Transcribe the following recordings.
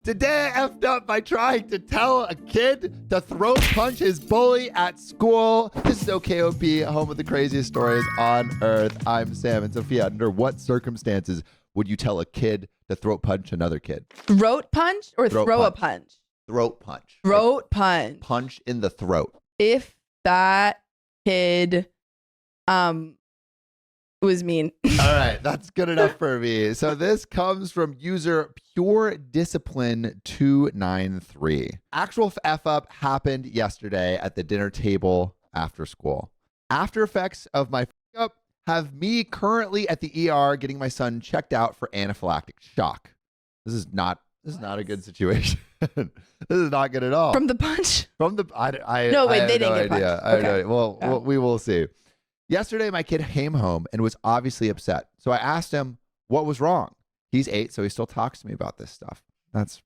Today I effed up by trying to tell a kid to throat punch his bully at school. This is OKOP, home of the craziest stories on earth. I'm Sam and Sophia. Under what circumstances would you tell a kid to throat punch another kid? Throat punch or Throat throw punch. a punch? Throat punch. Throat punch. Punch in the throat. If that kid was mean. All right, that's good enough for me. So this comes from user Pure Discipline 293. Actual F up happened yesterday at the dinner table after school. After effects of my F up have me currently at the ER getting my son checked out for anaphylactic shock. This is not a good situation. This is not good at all. From the punch? From the No, wait, they didn't no get idea. punched. I have no Okay. idea. Well, Yeah. we will see. Yesterday, my kid came home and was obviously upset. So I asked him what was wrong. He's 8, so he still talks to me about this stuff. That's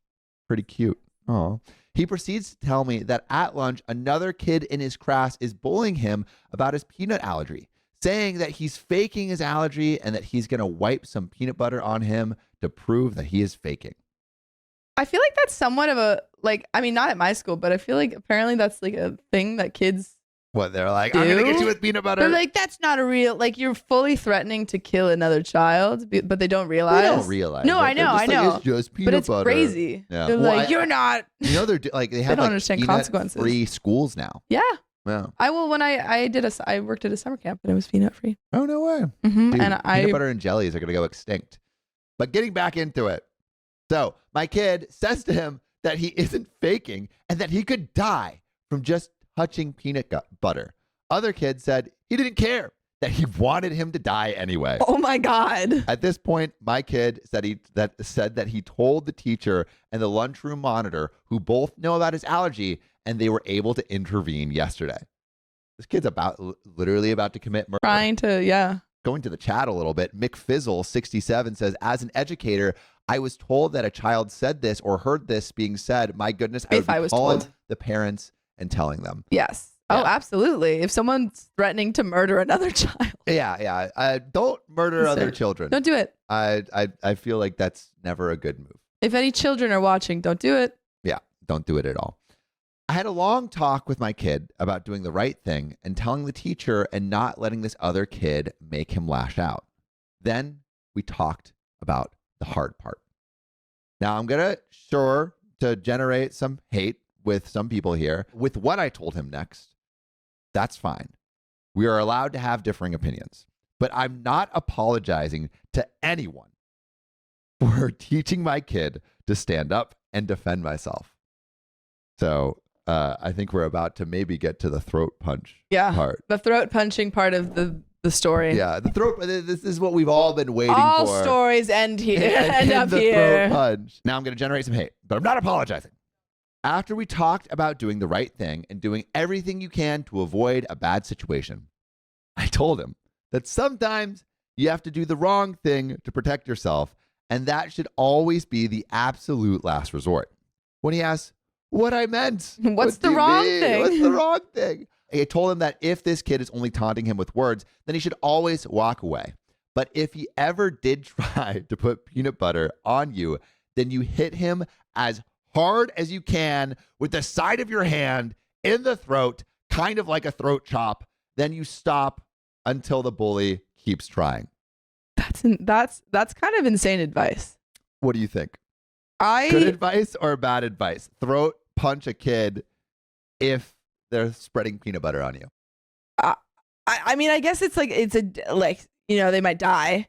pretty cute. Oh. He proceeds to tell me that at lunch, another kid in his class is bullying him about his peanut allergy, saying that he's faking his allergy and that he's going to wipe some peanut butter on him to prove that he is faking. I feel like that's somewhat of a, like, I mean, not at my school, but I feel like apparently that's like a thing that kids What, they're like, I'm going to get you with peanut butter. They're like, that's not a real, like, you're fully threatening to kill another child, but they don't realize. They don't realize. No, it. I know, They're just I like, know. It's just peanut But it's butter. crazy. Yeah. They're Well, like, you're not. You know, they're like, they have don't like understand consequences. peanut-free schools now. Yeah. Yeah. When I worked at a summer camp and it was peanut free. Oh, no way. Mm-hmm. Dude, And peanut butter and jellies are going to go extinct. But getting back into it. So my kid says to him that he isn't faking and that he could die from just touching peanut butter. Other kids said he didn't care, that he wanted him to die anyway. Oh my God. At this point, my kid said that he told the teacher and the lunchroom monitor, who both know about his allergy, and they were able to intervene yesterday. This kid's literally about to commit murder. Trying to, yeah. Going to the chat a little bit, McFizzle67 says, as an educator, I was told that a child said this or heard this being said. My goodness, I would be calling the parents and telling them. Yes. Yeah. Oh, absolutely. If someone's threatening to murder another child. Yeah. Don't murder other children. Don't do it. I feel like that's never a good move. If any children are watching, don't do it. Yeah, don't do it at all. I had a long talk with my kid about doing the right thing and telling the teacher and not letting this other kid make him lash out. Then we talked about the hard part. Now I'm going to generate some hate with some people here with what I told him next. That's fine. We are allowed to have differing opinions, but I'm not apologizing to anyone for teaching my kid to stand up and defend myself. So I think we're about to maybe get to the throat punch part. The throat punching part of the story. Yeah, the throat. This is what we've all been waiting all for. All stories end here. End up the here. Throat punch. Now I'm going to generate some hate, but I'm not apologizing. After we talked about doing the right thing and doing everything you can to avoid a bad situation, I told him that sometimes you have to do the wrong thing to protect yourself, and that should always be the absolute last resort. When he asked what I meant, what's the wrong thing? What's the wrong thing? I told him that if this kid is only taunting him with words, then he should always walk away. But if he ever did try to put peanut butter on you, then you hit him as hard as you can with the side of your hand in the throat, kind of like a throat chop. Then you stop until the bully keeps trying. That's kind of insane advice. What do you think? Good advice or bad advice? Throat punch a kid if they're spreading peanut butter on you. I mean, I guess it's they might die.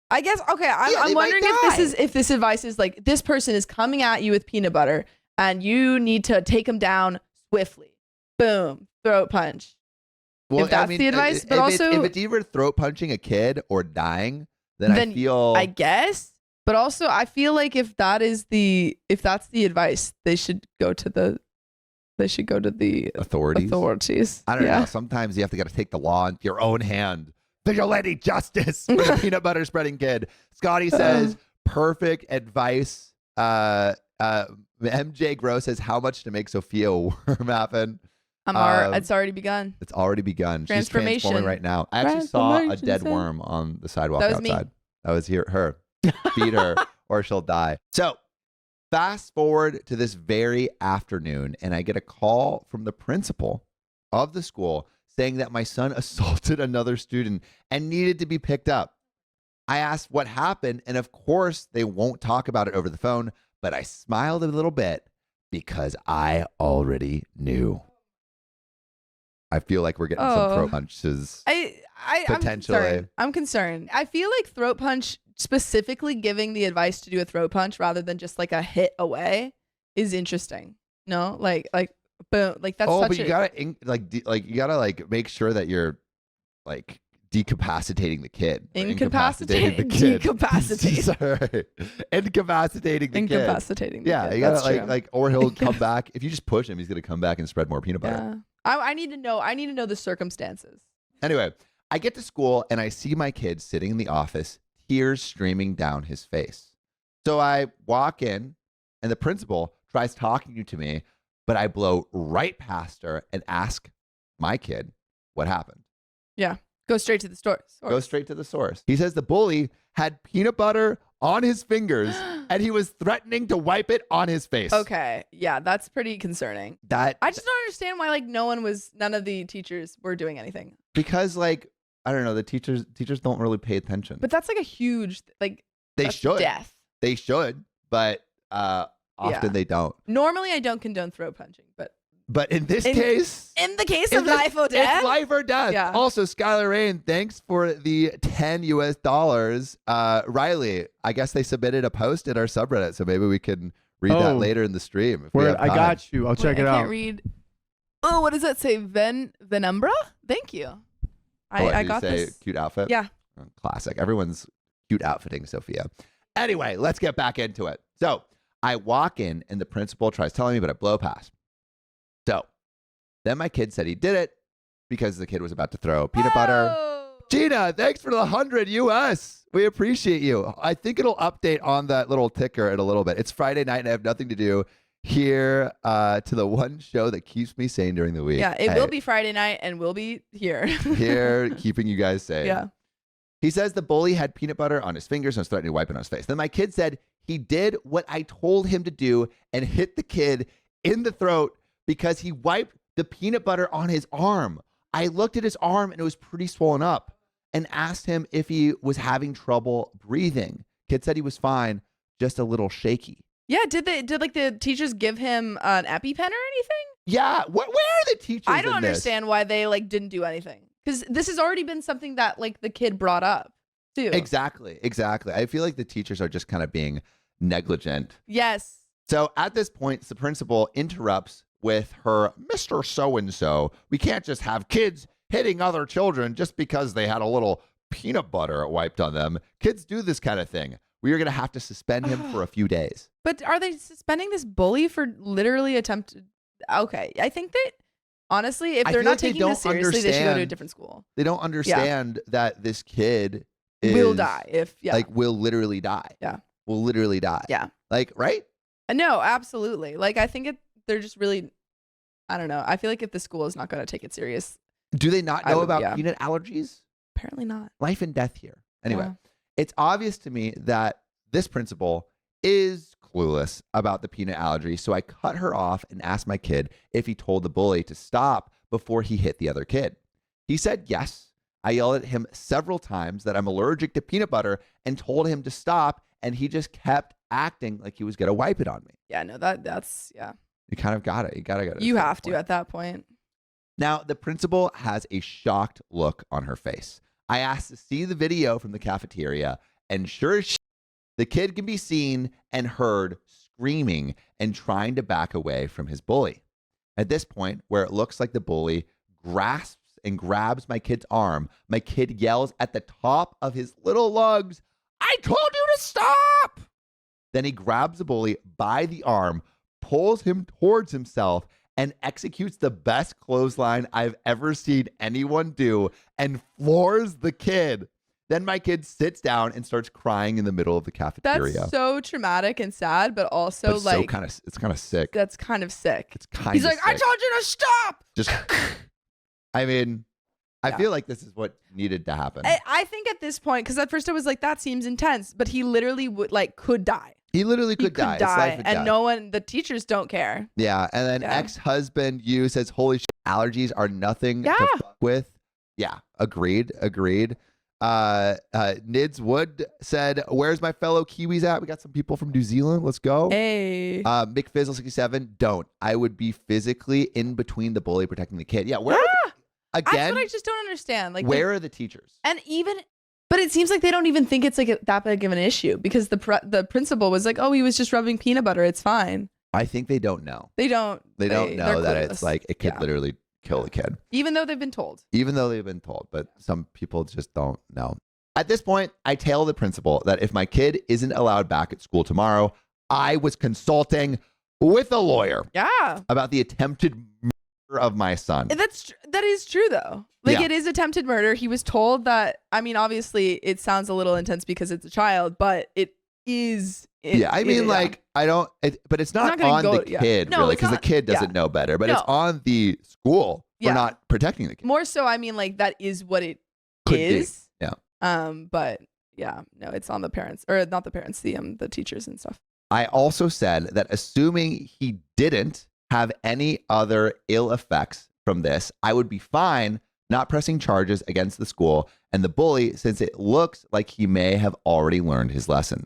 I guess, okay, I'm wondering if this advice is like, this person is coming at you with peanut butter and you need to take them down swiftly. Boom, throat punch. Well, if that's the advice, but also if it's either throat punching a kid or dying, then I guess. But also, I feel like if that's the advice, they should go to the authorities. I don't know. Sometimes you have to take the law into your own hand. Vigilante justice for the peanut butter spreading kid. Scotty says, perfect advice. MJ Gross says, how much to make Sophia a worm happen? It's already begun. It's already begun. She's Transformation. transforming right now. I actually saw a dead worm on the sidewalk outside. Me. That was her. Feed her or she'll die. So Fast forward to this very afternoon, and I get a call from the principal of the school saying that my son assaulted another student and needed to be picked up. I asked what happened, and of course, they won't talk about it over the phone, but I smiled a little bit because I already knew. I feel like we're getting some throat punches. Potentially. I'm concerned. I feel like throat punch, specifically giving the advice to do a throat punch rather than just like a hit away, is interesting. No, but like that's. But you gotta make sure that you're like decapacitating the kid. Incapacitating the kid. Decapacitate. Sorry. Incapacitating the kid. Incapacitating the kid. kid. Yeah, you gotta or he'll come back. If you just push him, he's gonna come back and spread more peanut butter. Yeah. I need to know the circumstances. Anyway, I get to school and I see my kid sitting in the office, tears streaming down his face. So I walk in and the principal tries talking to me, but I blow right past her and ask my kid what happened. Yeah. Go straight to the source. Go straight to the source. He says the bully had peanut butter on his fingers and he was threatening to wipe it on his face. Okay. Yeah, that's pretty concerning. I just don't understand why none of the teachers were doing anything. Because I don't know, the teachers don't really pay attention. But that's like a huge they should. Death. They should, but often they don't. Normally I don't condone throat punching, but in this case, in the case of life or death, it's life or death. Yeah. Also, Skylar Rain, thanks for the $10. Riley, I guess they submitted a post in our subreddit, so maybe we can read that later in the stream. If we have time. I got you. I'll check it out. I can't read. Oh, what does that say? Venumbra? Thank you. I got this. Cute outfit? Yeah. Classic. Everyone's cute outfitting Sophia. Anyway, let's get back into it. So I walk in and the principal tries telling me, but I blow past. So then my kid said he did it because the kid was about to throw peanut butter. Gina, thanks for the 100 US. We appreciate you. I think it'll update on that little ticker in a little bit. It's Friday night and I have nothing to do here to the one show that keeps me sane during the week. Yeah, it will be Friday night and we'll be here. Here, keeping you guys safe. Yeah. He says the bully had peanut butter on his fingers and was threatening to wipe it on his face. Then my kid said he did what I told him to do and hit the kid in the throat because he wiped the peanut butter on his arm. I looked at his arm and it was pretty swollen up and asked him if he was having trouble breathing. Kid said he was fine, just a little shaky. Yeah, did the teachers give him an EpiPen or anything? Yeah, where are the teachers? I don't understand why they didn't do anything. Because this has already been something that the kid brought up too. Exactly. I feel like the teachers are just kind of being negligent. Yes. So at this point, the principal interrupts with her, Mr. So-and-so, we can't just have kids hitting other children just because they had a little peanut butter wiped on them. Kids do this kind of thing. We are going to have to suspend him for a few days. But are they suspending this bully for literally attempted? Okay. I think that, honestly, if they're not taking this seriously, they should go to a different school. They don't understand that this kid will die will literally die. Yeah. Will literally die. Yeah. Right? No, absolutely. I think they're just really, I don't know. I feel like if the school is not going to take it serious. Do they not know about peanut allergies? Apparently not. Life and death here. Anyway, It's obvious to me that this principal is clueless about the peanut allergy. So I cut her off and asked my kid if he told the bully to stop before he hit the other kid. He said yes. I yelled at him several times that I'm allergic to peanut butter and told him to stop. And he just kept acting like he was going to wipe it on me. Yeah, no, that's. You kind of got it. You got to go. You have to at that point. Now, the principal has a shocked look on her face. I asked to see the video from the cafeteria, and sure as shit, the kid can be seen and heard screaming and trying to back away from his bully. At this point, where it looks like the bully grasps and grabs my kid's arm, my kid yells at the top of his little lungs, "I told you to stop!" Then he grabs the bully by the arm, pulls him towards himself, and executes the best clothesline I've ever seen anyone do and floors the kid. Then my kid sits down and starts crying in the middle of the cafeteria. That's so traumatic and sad, but also it's kind of sick. That's kind of sick. It's kind of He's like, sick. I told you to stop. Just, I mean, I feel like this is what needed to happen. I think at this point, because at first I was like, that seems intense, but he literally could die. He literally could die. It's life and death. no one, the teachers don't care. Yeah, and then ex-husband you says, "Holy shit, allergies are nothing to fuck with." Yeah, agreed. Nids Wood said, "Where's my fellow Kiwis at? We got some people from New Zealand. Let's go." Hey. Mick Fizzle 67. Don't. I would be physically in between the bully protecting the kid. Yeah. Again, that's what I just don't understand. Like, where are the teachers? And even, but it seems like they don't even think it's like that big of an issue because the principal was like, "Oh, he was just rubbing peanut butter. It's fine." I think they don't know. They don't know that it's like it could literally kill the kid. Even though they've been told. But some people just don't know. At this point, I tell the principal that if my kid isn't allowed back at school tomorrow, I was consulting with a lawyer. Yeah. About the attempted murder of my son. That is true though. Like it is attempted murder. He was told that. I mean, obviously, it sounds a little intense because it's a child, but it is. But it's not on the kid really, because the kid doesn't know better. But it's on the school for not protecting the kid. More so, I mean, like that is what it could is. Be. But yeah, no, it's on the parents, or not the parents, the teachers and stuff. I also said that assuming he didn't have any other ill effects from this, I would be fine not pressing charges against the school and the bully, since it looks like he may have already learned his lesson.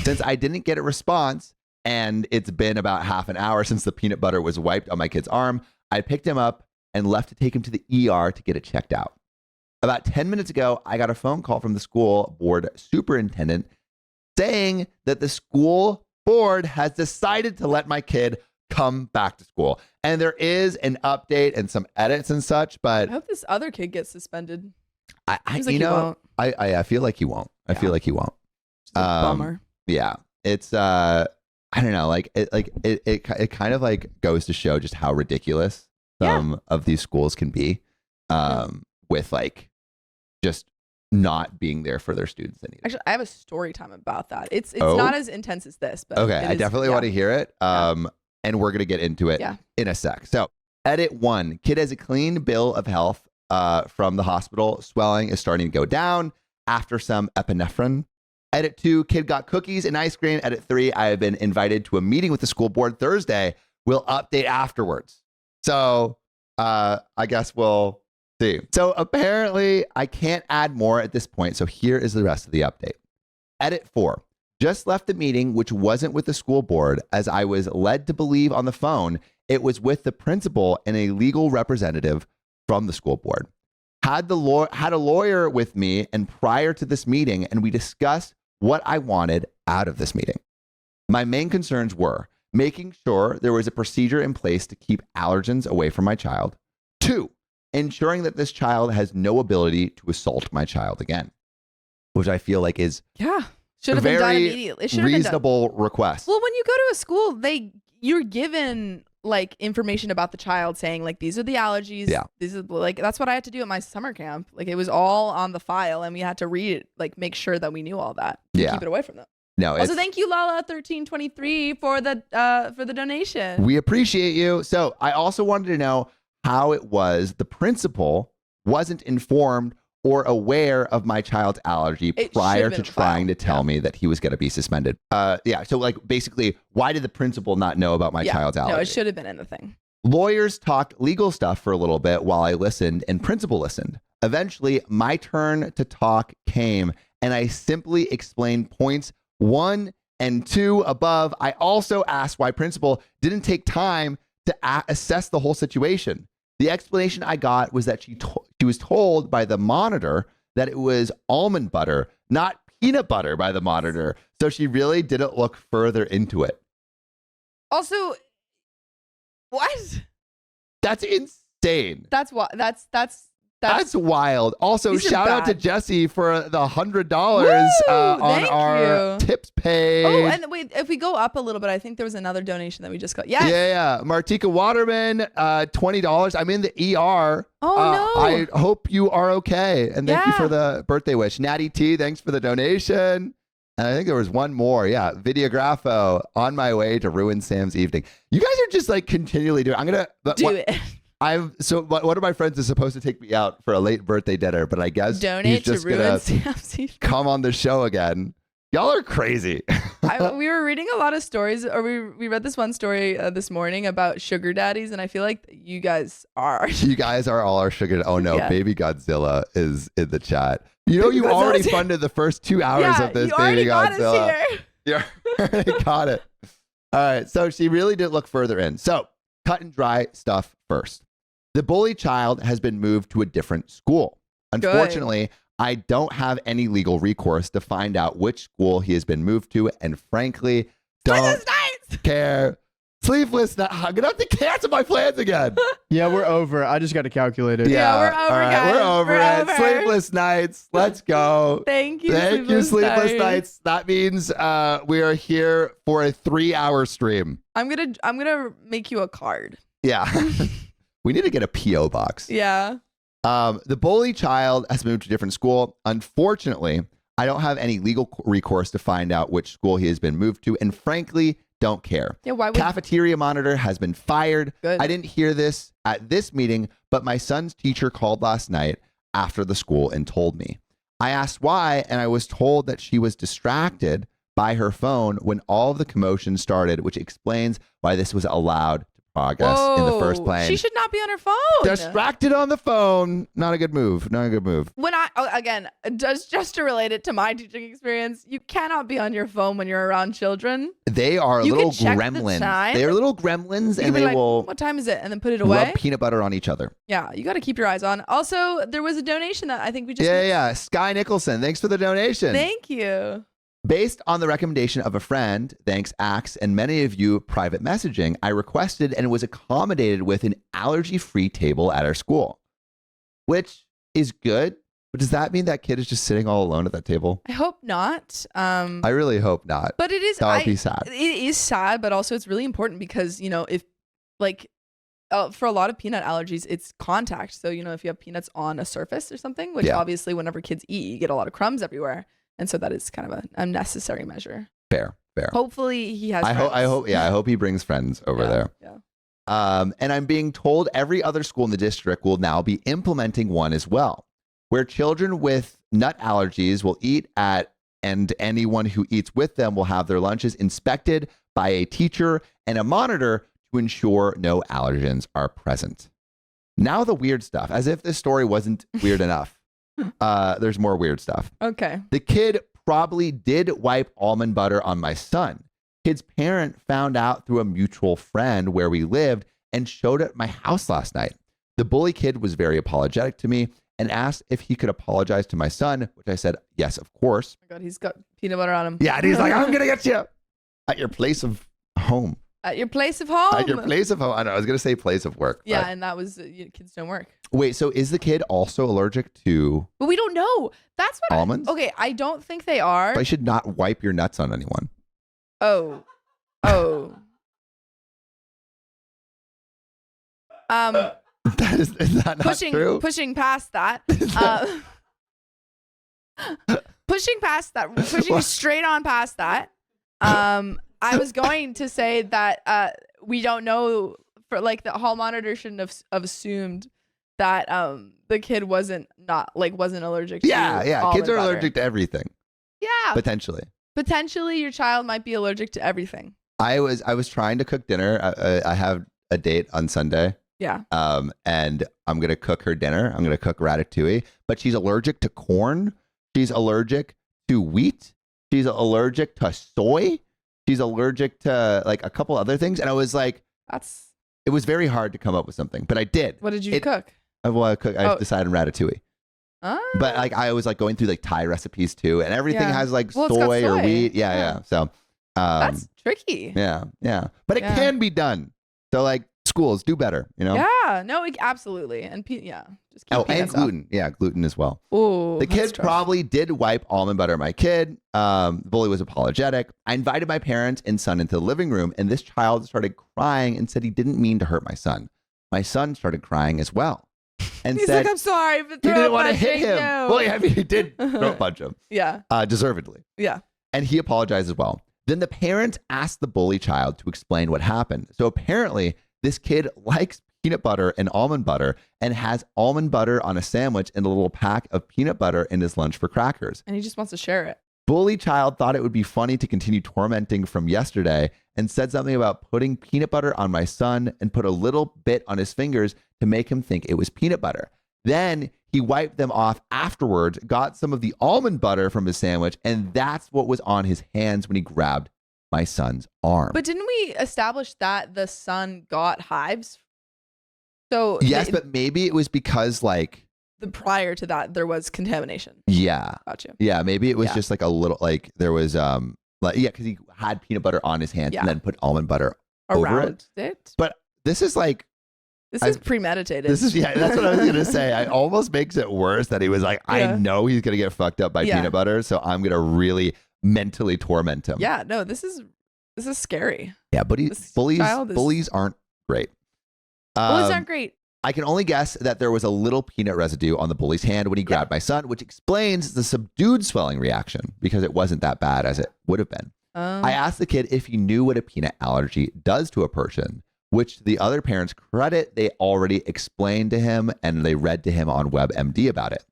Since I didn't get a response, and it's been about half an hour since the peanut butter was wiped on my kid's arm, I picked him up and left to take him to the ER to get it checked out. About 10 minutes ago, I got a phone call from the school board superintendent saying that the school board has decided to let my kid come back to school. And there is an update and some edits and such, but I hope this other kid gets suspended. I feel like he won't. I feel like he won't. It's a bummer. Yeah. It's I don't know, it kind of like goes to show just how ridiculous some of these schools can be with like just not being there for their students anymore. Actually, I have a story time about that. It's not as intense as this, but okay, I definitely want to hear it. And we're gonna get into it in a sec. So, edit 1: kid has a clean bill of health from the hospital. Swelling is starting to go down after some epinephrine. Edit 2: kid got cookies and ice cream. Edit 3: I have been invited to a meeting with the school board Thursday. We'll update afterwards. So, I guess we'll see. So apparently I can't add more at this point. So here is the rest of the update. Edit 4: just left the meeting, which wasn't with the school board, as I was led to believe on the phone it was with the principal and a legal representative from the school board. Had a lawyer with me and prior to this meeting, and we discussed what I wanted out of this meeting. My main concerns were making sure there was a procedure in place to keep allergens away from my child. 2, ensuring that this child has no ability to assault my child again, which I feel like is should have been done immediately. It should have been reasonable request. Well, when you go to a school, you're given like information about the child, saying like these are the allergies. Yeah, these are like that's what I had to do at my summer camp. Like it was all on the file, and we had to read it, like make sure that we knew all that. And keep it away from them. No. Also, thank you, Lala1323, for the donation. We appreciate you. So I also wanted to know how it was the principal wasn't informed or aware of my child's allergy prior to trying to tell me that he was going to be suspended. So like basically, why did the principal not know about my child's allergy? No, it should have been in the thing. Lawyers talked legal stuff for a little bit while I listened, and principal listened. Eventually, my turn to talk came, and I simply explained points 1 and 2 above. I also asked why principal didn't take time to assess the whole situation. The explanation I got was that she was told by the monitor that it was almond butter, not peanut butter by the monitor. So she really didn't look further into it. Also, what? That's insane. That's what. That's wild. Also, shout out to Jesse for the $100 on our tips page. Oh, and wait, if we go up a little bit, I think there was another donation that we just got. Yes. Yeah. Martika Waterman, $20. I'm in the ER. Oh, no. I hope you are okay. And thank you for the birthday wish. Natty T, thanks for the donation. And I think there was one more. Yeah. Videographo, on my way to ruin Sam's evening. You guys are just like continually doing. I'm going to do it. One of my friends is supposed to take me out for a late birthday dinner, but I guess donate he's just to ruin Sam's evening. Come on the show again. Y'all are crazy. We were reading a lot of stories, or we read this one story this morning about sugar daddies, and I feel like you guys are. You guys are all our sugar. Oh no, Yeah. Baby Godzilla is in the chat. You know, you already funded the first 2 hours of this, Baby Godzilla. You already got it. All right, so she really did look further in. So, cut and dry stuff first. The bully child has been moved to a different school. Unfortunately, I don't have any legal recourse to find out which school he has been moved to, and frankly, don't care. Sleepless nights. I'm gonna have to cancel my plans again. Yeah, we're over. I just got to calculate it. Yeah, we're over, all right, guys. we're over it. Sleepless nights. Let's go. Thank you. Thank you, Sleepless Nights. That means we are here for a 3-hour stream. I'm gonna make you a card. Yeah. We need to get a P.O. box. Yeah. The bully child has moved to a different school. Unfortunately, I don't have any legal recourse to find out which school he has been moved to, and frankly, don't care. Yeah, why would Cafeteria monitor has been fired. Good. I didn't hear this at this meeting, but my son's teacher called last night after the school and told me. I asked why, and I was told that she was distracted by her phone when all of the commotion started, which explains why this was allowed to progress in the first place. She should not be on her phone. Distracted on the phone. Not a good move. Not a good move. When again, just to relate it to my teaching experience, you cannot be on your phone when you're around children. They are You little can check the gremlins. time. They are little gremlins, You and can be they like, will what time is it? And then put it away. rub peanut butter on each other. Yeah, you got to keep your eyes on. Also, there was a donation that I think we just Yeah. Sky Nicholson, thanks for the donation. Thank you. Based on the recommendation of a friend, thanks Axe, and many of you private messaging, I requested and was accommodated with an allergy-free table at our school, which is good. But does that mean that kid is just sitting all alone at that table? I hope not. I really hope not. But it is. That would be sad. It is sad, but also it's really important because if like for a lot of peanut allergies, it's contact. So if you have peanuts on a surface or something, which obviously whenever kids eat, you get a lot of crumbs everywhere. And so that is kind of an unnecessary measure. Fair. Hopefully he has I hope he brings friends over there. Yeah. And I'm being told every other school in the district will now be implementing one as well, where children with nut allergies will eat at, and anyone who eats with them will have their lunches inspected by a teacher and a monitor to ensure no allergens are present. Now the weird stuff, as if this story wasn't weird enough. There's more weird stuff. Okay. The kid probably did wipe almond butter on my son. Kid's parent found out through a mutual friend where we lived and showed it at my house last night. The bully kid was very apologetic to me and asked if he could apologize to my son, which I said, yes, of course. Oh my God, he's got peanut butter on him. Yeah, and he's like, I'm going to get you at your place of home. At your place of home. At your place of home. I know, I was going to say place of work. Yeah, but... and that was kids don't work. Wait, so is the kid also allergic to But we don't know. That's what almonds? I don't think they are. But you should not wipe your nuts on anyone. Oh. Is that not true? Pushing past that. Pushing straight on past that. I was going to say that we don't know, for like the hall monitor shouldn't have assumed that the kid wasn't allergic to kids are butter. allergic to everything. Yeah. Potentially your child might be allergic to everything. I was trying to cook dinner. I have a date on Sunday. Yeah. And I'm going to cook her dinner. I'm going to cook ratatouille, but she's allergic to corn. She's allergic to wheat. She's allergic to soy. She's allergic to like a couple other things. And I was like, it was very hard to come up with something, but I did. What did you cook? I decided on ratatouille. But like I was like going through like Thai recipes too, and everything has like soy or wheat. Yeah. So that's tricky. Yeah. But it can be done. So like schools do better, Yeah. No, absolutely. And just keep and gluten. Off. Yeah, gluten as well. Oh, the kid probably did wipe almond butter on my kid. The bully was apologetic. I invited my parents and son into the living room, and this child started crying and said he didn't mean to hurt my son. My son started crying as well. And he's said, like, I'm sorry, but he didn't want to hit him. No. Well, I mean, he did throat punch him. Yeah. Deservedly. Yeah. And he apologized as well. Then the parent asked the bully child to explain what happened. So apparently, this kid likes peanut butter and almond butter and has almond butter on a sandwich and a little pack of peanut butter in his lunch for crackers. And he just wants to share it. Bully child thought it would be funny to continue tormenting from yesterday and said something about putting peanut butter on my son and put a little bit on his fingers to make him think it was peanut butter. Then he wiped them off afterwards, got some of the almond butter from his sandwich, and that's what was on his hands when he grabbed my son's arm. But didn't we establish that the son got hives? So yes, but maybe it was because like prior to that there was contamination. Yeah. Gotcha. Yeah, maybe it was just like a little like there was like because he had peanut butter on his hands and then put almond butter around over it. But this is like premeditated. This is that's what I was gonna say. It almost makes it worse that he was like, I know he's gonna get fucked up by peanut butter, so I'm gonna really mentally torment him. Yeah, no, this is scary. Yeah, but bullies aren't great. Bullies aren't great. I can only guess that there was a little peanut residue on the bully's hand when he grabbed my son, which explains the subdued swelling reaction because it wasn't that bad as it would have been. I asked the kid if he knew what a peanut allergy does to a person, which to the other parents' credit, they already explained to him and they read to him on WebMD about it.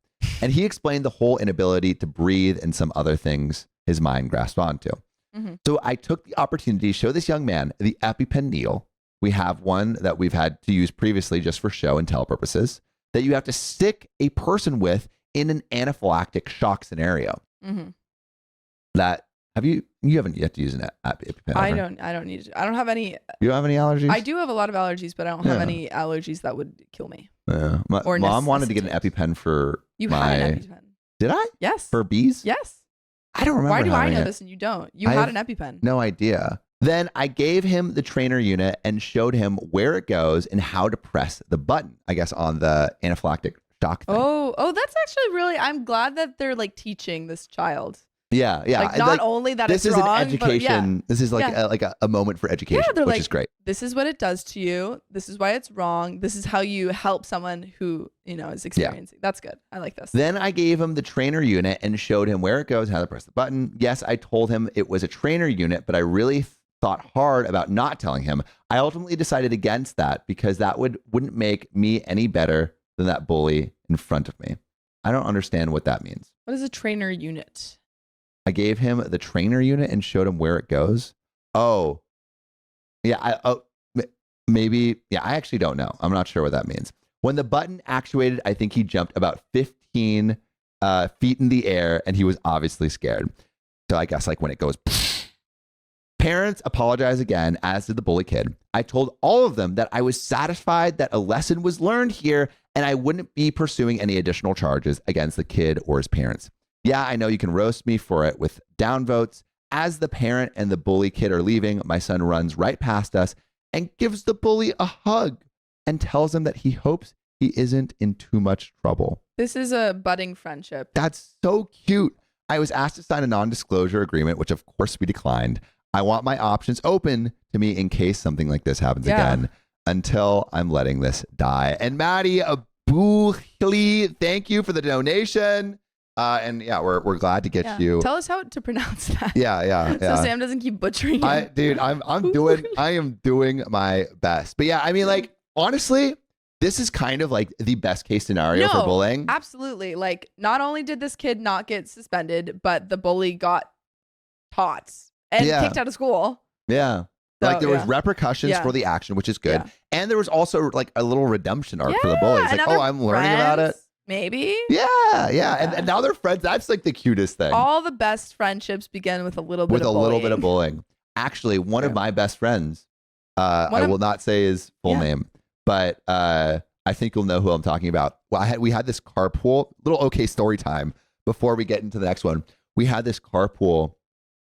And he explained the whole inability to breathe and some other things his mind grasped onto. Mm-hmm. So I took the opportunity to show this young man the EpiPen needle. We have one that we've had to use previously just for show and tell purposes that you have to stick a person with in an anaphylactic shock scenario. Mm-hmm. That you haven't yet to use an EpiPen. I don't need to. I don't have any. You don't have any allergies? I do have a lot of allergies, but I don't have any allergies that would kill me. Yeah. My mom wanted to get an EpiPen for had an EpiPen. Did I? Yes. For bees? Yes. I don't remember. Why do I know this and you don't? You had an EpiPen. No idea. Then I gave him the trainer unit and showed him where it goes and how to press the button, I guess, on the anaphylactic shock thing. Oh, that's actually really, I'm glad that they're like teaching this child. Yeah. Like not only that it's wrong, this is an education. This is like a moment for education, which is great. This is what it does to you. This is why it's wrong. This is how you help someone who, is experiencing. That's good. I like this. Then I gave him the trainer unit and showed him where it goes, how to press the button. Yes, I told him it was a trainer unit, but I really thought hard about not telling him. I ultimately decided against that because that wouldn't make me any better than that bully in front of me. I don't understand what that means. What is a trainer unit? I gave him the trainer unit and showed him where it goes. Oh, yeah. Maybe. Yeah, I actually don't know. I'm not sure what that means. When the button actuated, I think he jumped about 15 feet in the air and he was obviously scared. So I guess like when it goes, parents apologize again, as did the bully kid. I told all of them that I was satisfied that a lesson was learned here and I wouldn't be pursuing any additional charges against the kid or his parents. Yeah, I know you can roast me for it with downvotes. As the parent and the bully kid are leaving, my son runs right past us and gives the bully a hug and tells him that he hopes he isn't in too much trouble. This is a budding friendship. That's so cute. I was asked to sign a non-disclosure agreement, which of course we declined. I want my options open to me in case something like this happens again until I'm letting this die. And Maddie Abuhli, thank you for the donation. And yeah, we're glad to get you. Tell us how to pronounce that. Yeah. So Sam doesn't keep butchering it. Dude, I am doing my best. But yeah, I mean, like, honestly, this is kind of like the best case scenario for bullying. Absolutely. Like, not only did this kid not get suspended, but the bully got taught and kicked out of school. Yeah. So, like there was repercussions for the action, which is good. Yeah. And there was also like a little redemption arc for the bullies. Like, I'm learning about it. Maybe. Yeah. And now they're friends. That's like the cutest thing. All the best friendships begin with a little bit of bullying. Actually, one of my best friends, I will not say his full name, but I think you'll know who I'm talking about. Well, we had this carpool, little okay story time before we get into the next one. We had this carpool,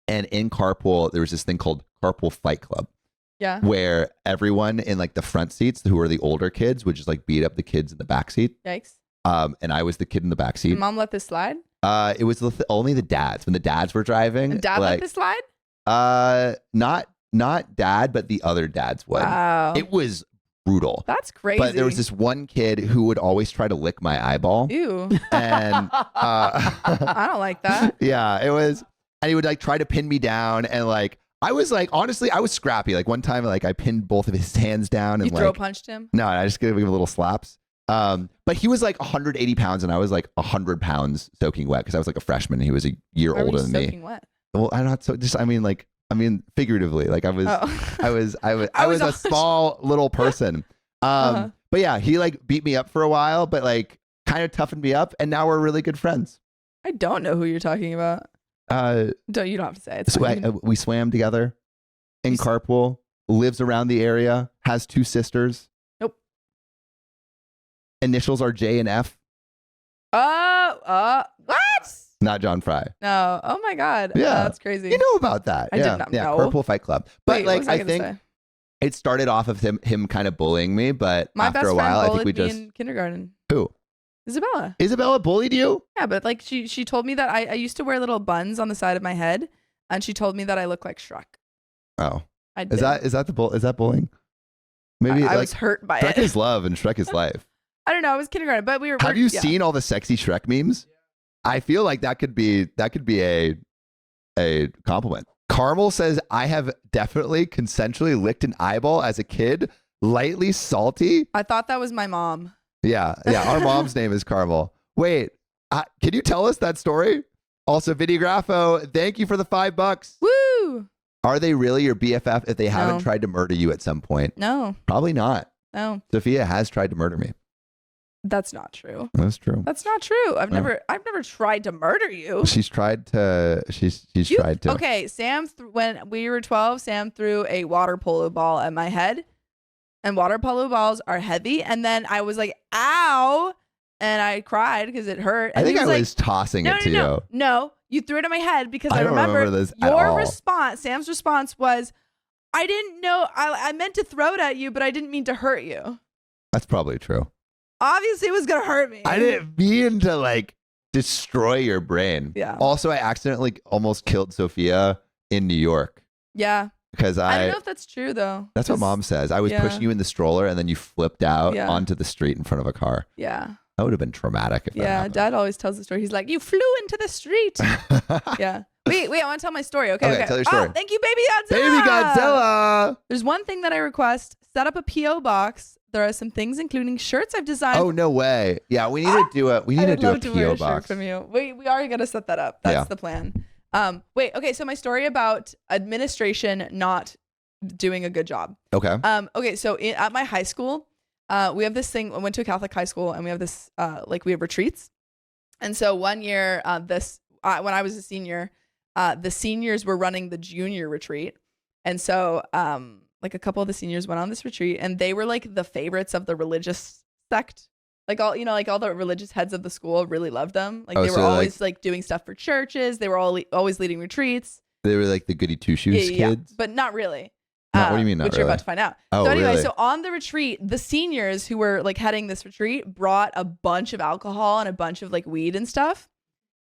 and in carpool, there was this thing called Carpool Fight Club. Yeah. Where everyone in like the front seats who are the older kids would just like beat up the kids in the back seat. Yikes. And I was the kid in the back seat. Mom let this slide? It was only the dads. When the dads were driving. Dad let this slide? Not dad, but the other dads would. Wow. It was brutal. That's crazy. But there was this one kid who would always try to lick my eyeball. Ew. And I don't like that. Yeah, it was. And he would like try to pin me down, and like I was like, honestly, I was scrappy. Like one time, like I pinned both of his hands down and you throw punched him. No, I just gave him little slaps. But he was like 180 pounds and I was like 100 pounds soaking wet because I was like a freshman and he was a year Why were older you than me. soaking wet? Well, I'm not so just, I mean figuratively, like I was a small little person. But yeah, he like beat me up for a while, but like kind of toughened me up. And now we're really good friends. I don't know who you're talking about. You don't have to say it. So we swam together in carpool, lives around the area, has 2 sisters. Nope. Initials are J and F. What? Not John Fry. No. Oh my God. Yeah. That's crazy. You know about that. I did not know. Carpool Fight Club. But Wait, like, what was I I gonna think say? it started off of him kind of bullying me, but My after best a while, friend I think we bullied me just. in kindergarten. Who? Isabella bullied you? Yeah, but like she told me that I used to wear little buns on the side of my head, and she told me that I look like Shrek. Oh. I did. Is that bullying? Maybe I like was hurt by Shrek it. is love and Shrek is life. I don't know. I was kindergarten, but we were. Have you seen all the sexy Shrek memes? I feel like that could be a compliment. Carmel says, I have definitely consensually licked an eyeball as a kid, lightly salty. I thought that was my mom. Yeah. Our mom's name is Carmel. Wait, can you tell us that story? Also, Videographo, thank you for the $5. Woo! Are they really your BFF if they haven't tried to murder you at some point? No. Probably not. No. Sophia has tried to murder me. That's not true. That's true. That's not true. I've never tried to murder you. She's tried to. She's tried to. Okay, when we were 12, Sam threw a water polo ball at my head, and water polo balls are heavy. And then I was like, "Ow!" and I cried because it hurt. And I think I was was tossing it to you. No, you threw it at my head because I don't remember this at your all. response. Sam's response was, "I didn't know. I meant to throw it at you, but I didn't mean to hurt you." That's probably true. Obviously, it was gonna hurt me. I didn't mean to like destroy your brain. Yeah. Also, I accidentally almost killed Sophia in New York. Yeah. Because I don't know if that's true though. That's what Mom says. I was pushing you in the stroller and then you flipped out onto the street in front of a car. Yeah. That would have been traumatic if that happened. Dad always tells the story. He's like, "You flew into the street." Yeah. Wait, I want to tell my story. Okay. Tell your story. Oh, thank you, Baby Godzilla. Baby Godzilla. There's one thing that I request. Set up a P.O. box. There are some things, including shirts I've designed. Oh, no way. Yeah, we need to do a P.O. box. From you. We are going to set that up. That's the plan. Okay, so my story about administration not doing a good job. Okay. Okay, so at my high school, we have this thing. I went to a Catholic high school, and we have this we have retreats. And so one year, when I was a senior, the seniors were running the junior retreat, and so like a couple of the seniors went on this retreat, and they were like the favorites of the religious sect. Like all the religious heads of the school really loved them. Like they were always like doing stuff for churches. They were always leading retreats. They were like the goody two shoes kids, but not really. What do you mean? Which you're about to find out. Oh, so anyway, really? so on the retreat, the seniors who were like heading this retreat brought a bunch of alcohol and a bunch of like weed and stuff,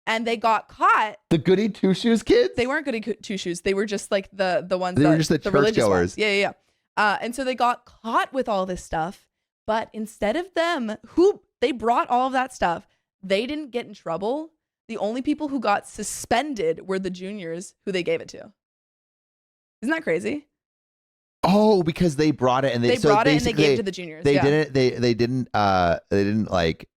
and they got caught. The goody two shoes kids? They weren't goody two shoes. They were just like the ones. They were just the churchgoers. Yeah. And so they got caught with all this stuff, but instead of them, they brought all of that stuff, they didn't get in trouble. The only people who got suspended were the juniors who they gave it to. Isn't that crazy? Oh, because they brought it and they brought it and they gave it to the juniors. They didn't like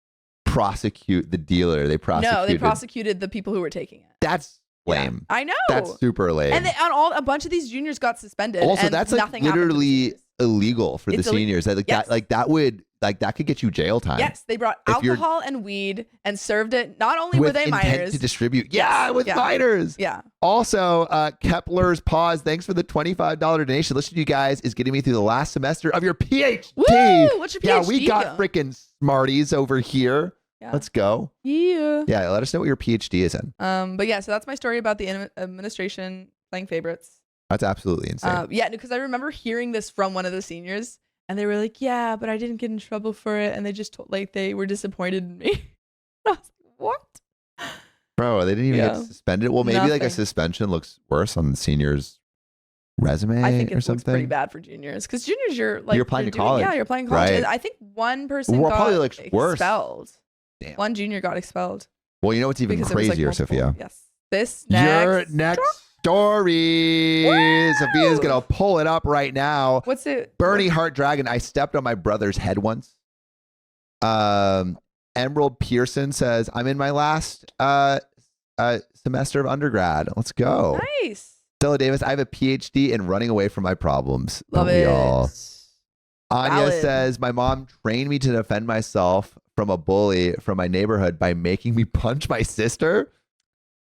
prosecute the dealer. They prosecuted the people who were taking it. That's lame. Yeah, I know. That's super lame. And a bunch of these juniors got suspended. Also, and that's like nothing literally illegal for the seniors. That could get you jail time. Yes, they brought alcohol and weed and served it. Not only were they intent minors to distribute. Yeah, with minors. Yeah. Also, Kepler's Pause. Thanks for the $25 donation. Listen to you guys is getting me through the last semester of your PhD. Woo! What's your PhD? Yeah, we got freaking smarties over here. Yeah. Let's go. Yeah. Yeah, let us know what your PhD is in. But yeah, so that's my story about the administration playing favorites. That's absolutely insane. Yeah, because I remember hearing this from one of the seniors. And they were like, "Yeah, but I didn't get in trouble for it." And they just they were disappointed in me. And I was like, "What?" Bro, they didn't even get suspended. Well, maybe like a suspension looks worse on the senior's resume I think it looks pretty bad for juniors. Because juniors, you're applying to college. Yeah, you're applying to college. Right. I think one person got probably expelled. Damn. One junior got expelled. Well, you know what's even crazier, Sophia? Yes. Your next story. Woo! Sophia's gonna pull it up right now. What's it? Bernie Hart Dragon. I stepped on my brother's head once. Emerald Pearson says, I'm in my last semester of undergrad. Let's go. Nice. Stella Davis, I have a PhD in running away from my problems. Love Don't it. we all? Anya Valid. says, my mom trained me to defend myself from a bully from my neighborhood by making me punch my sister.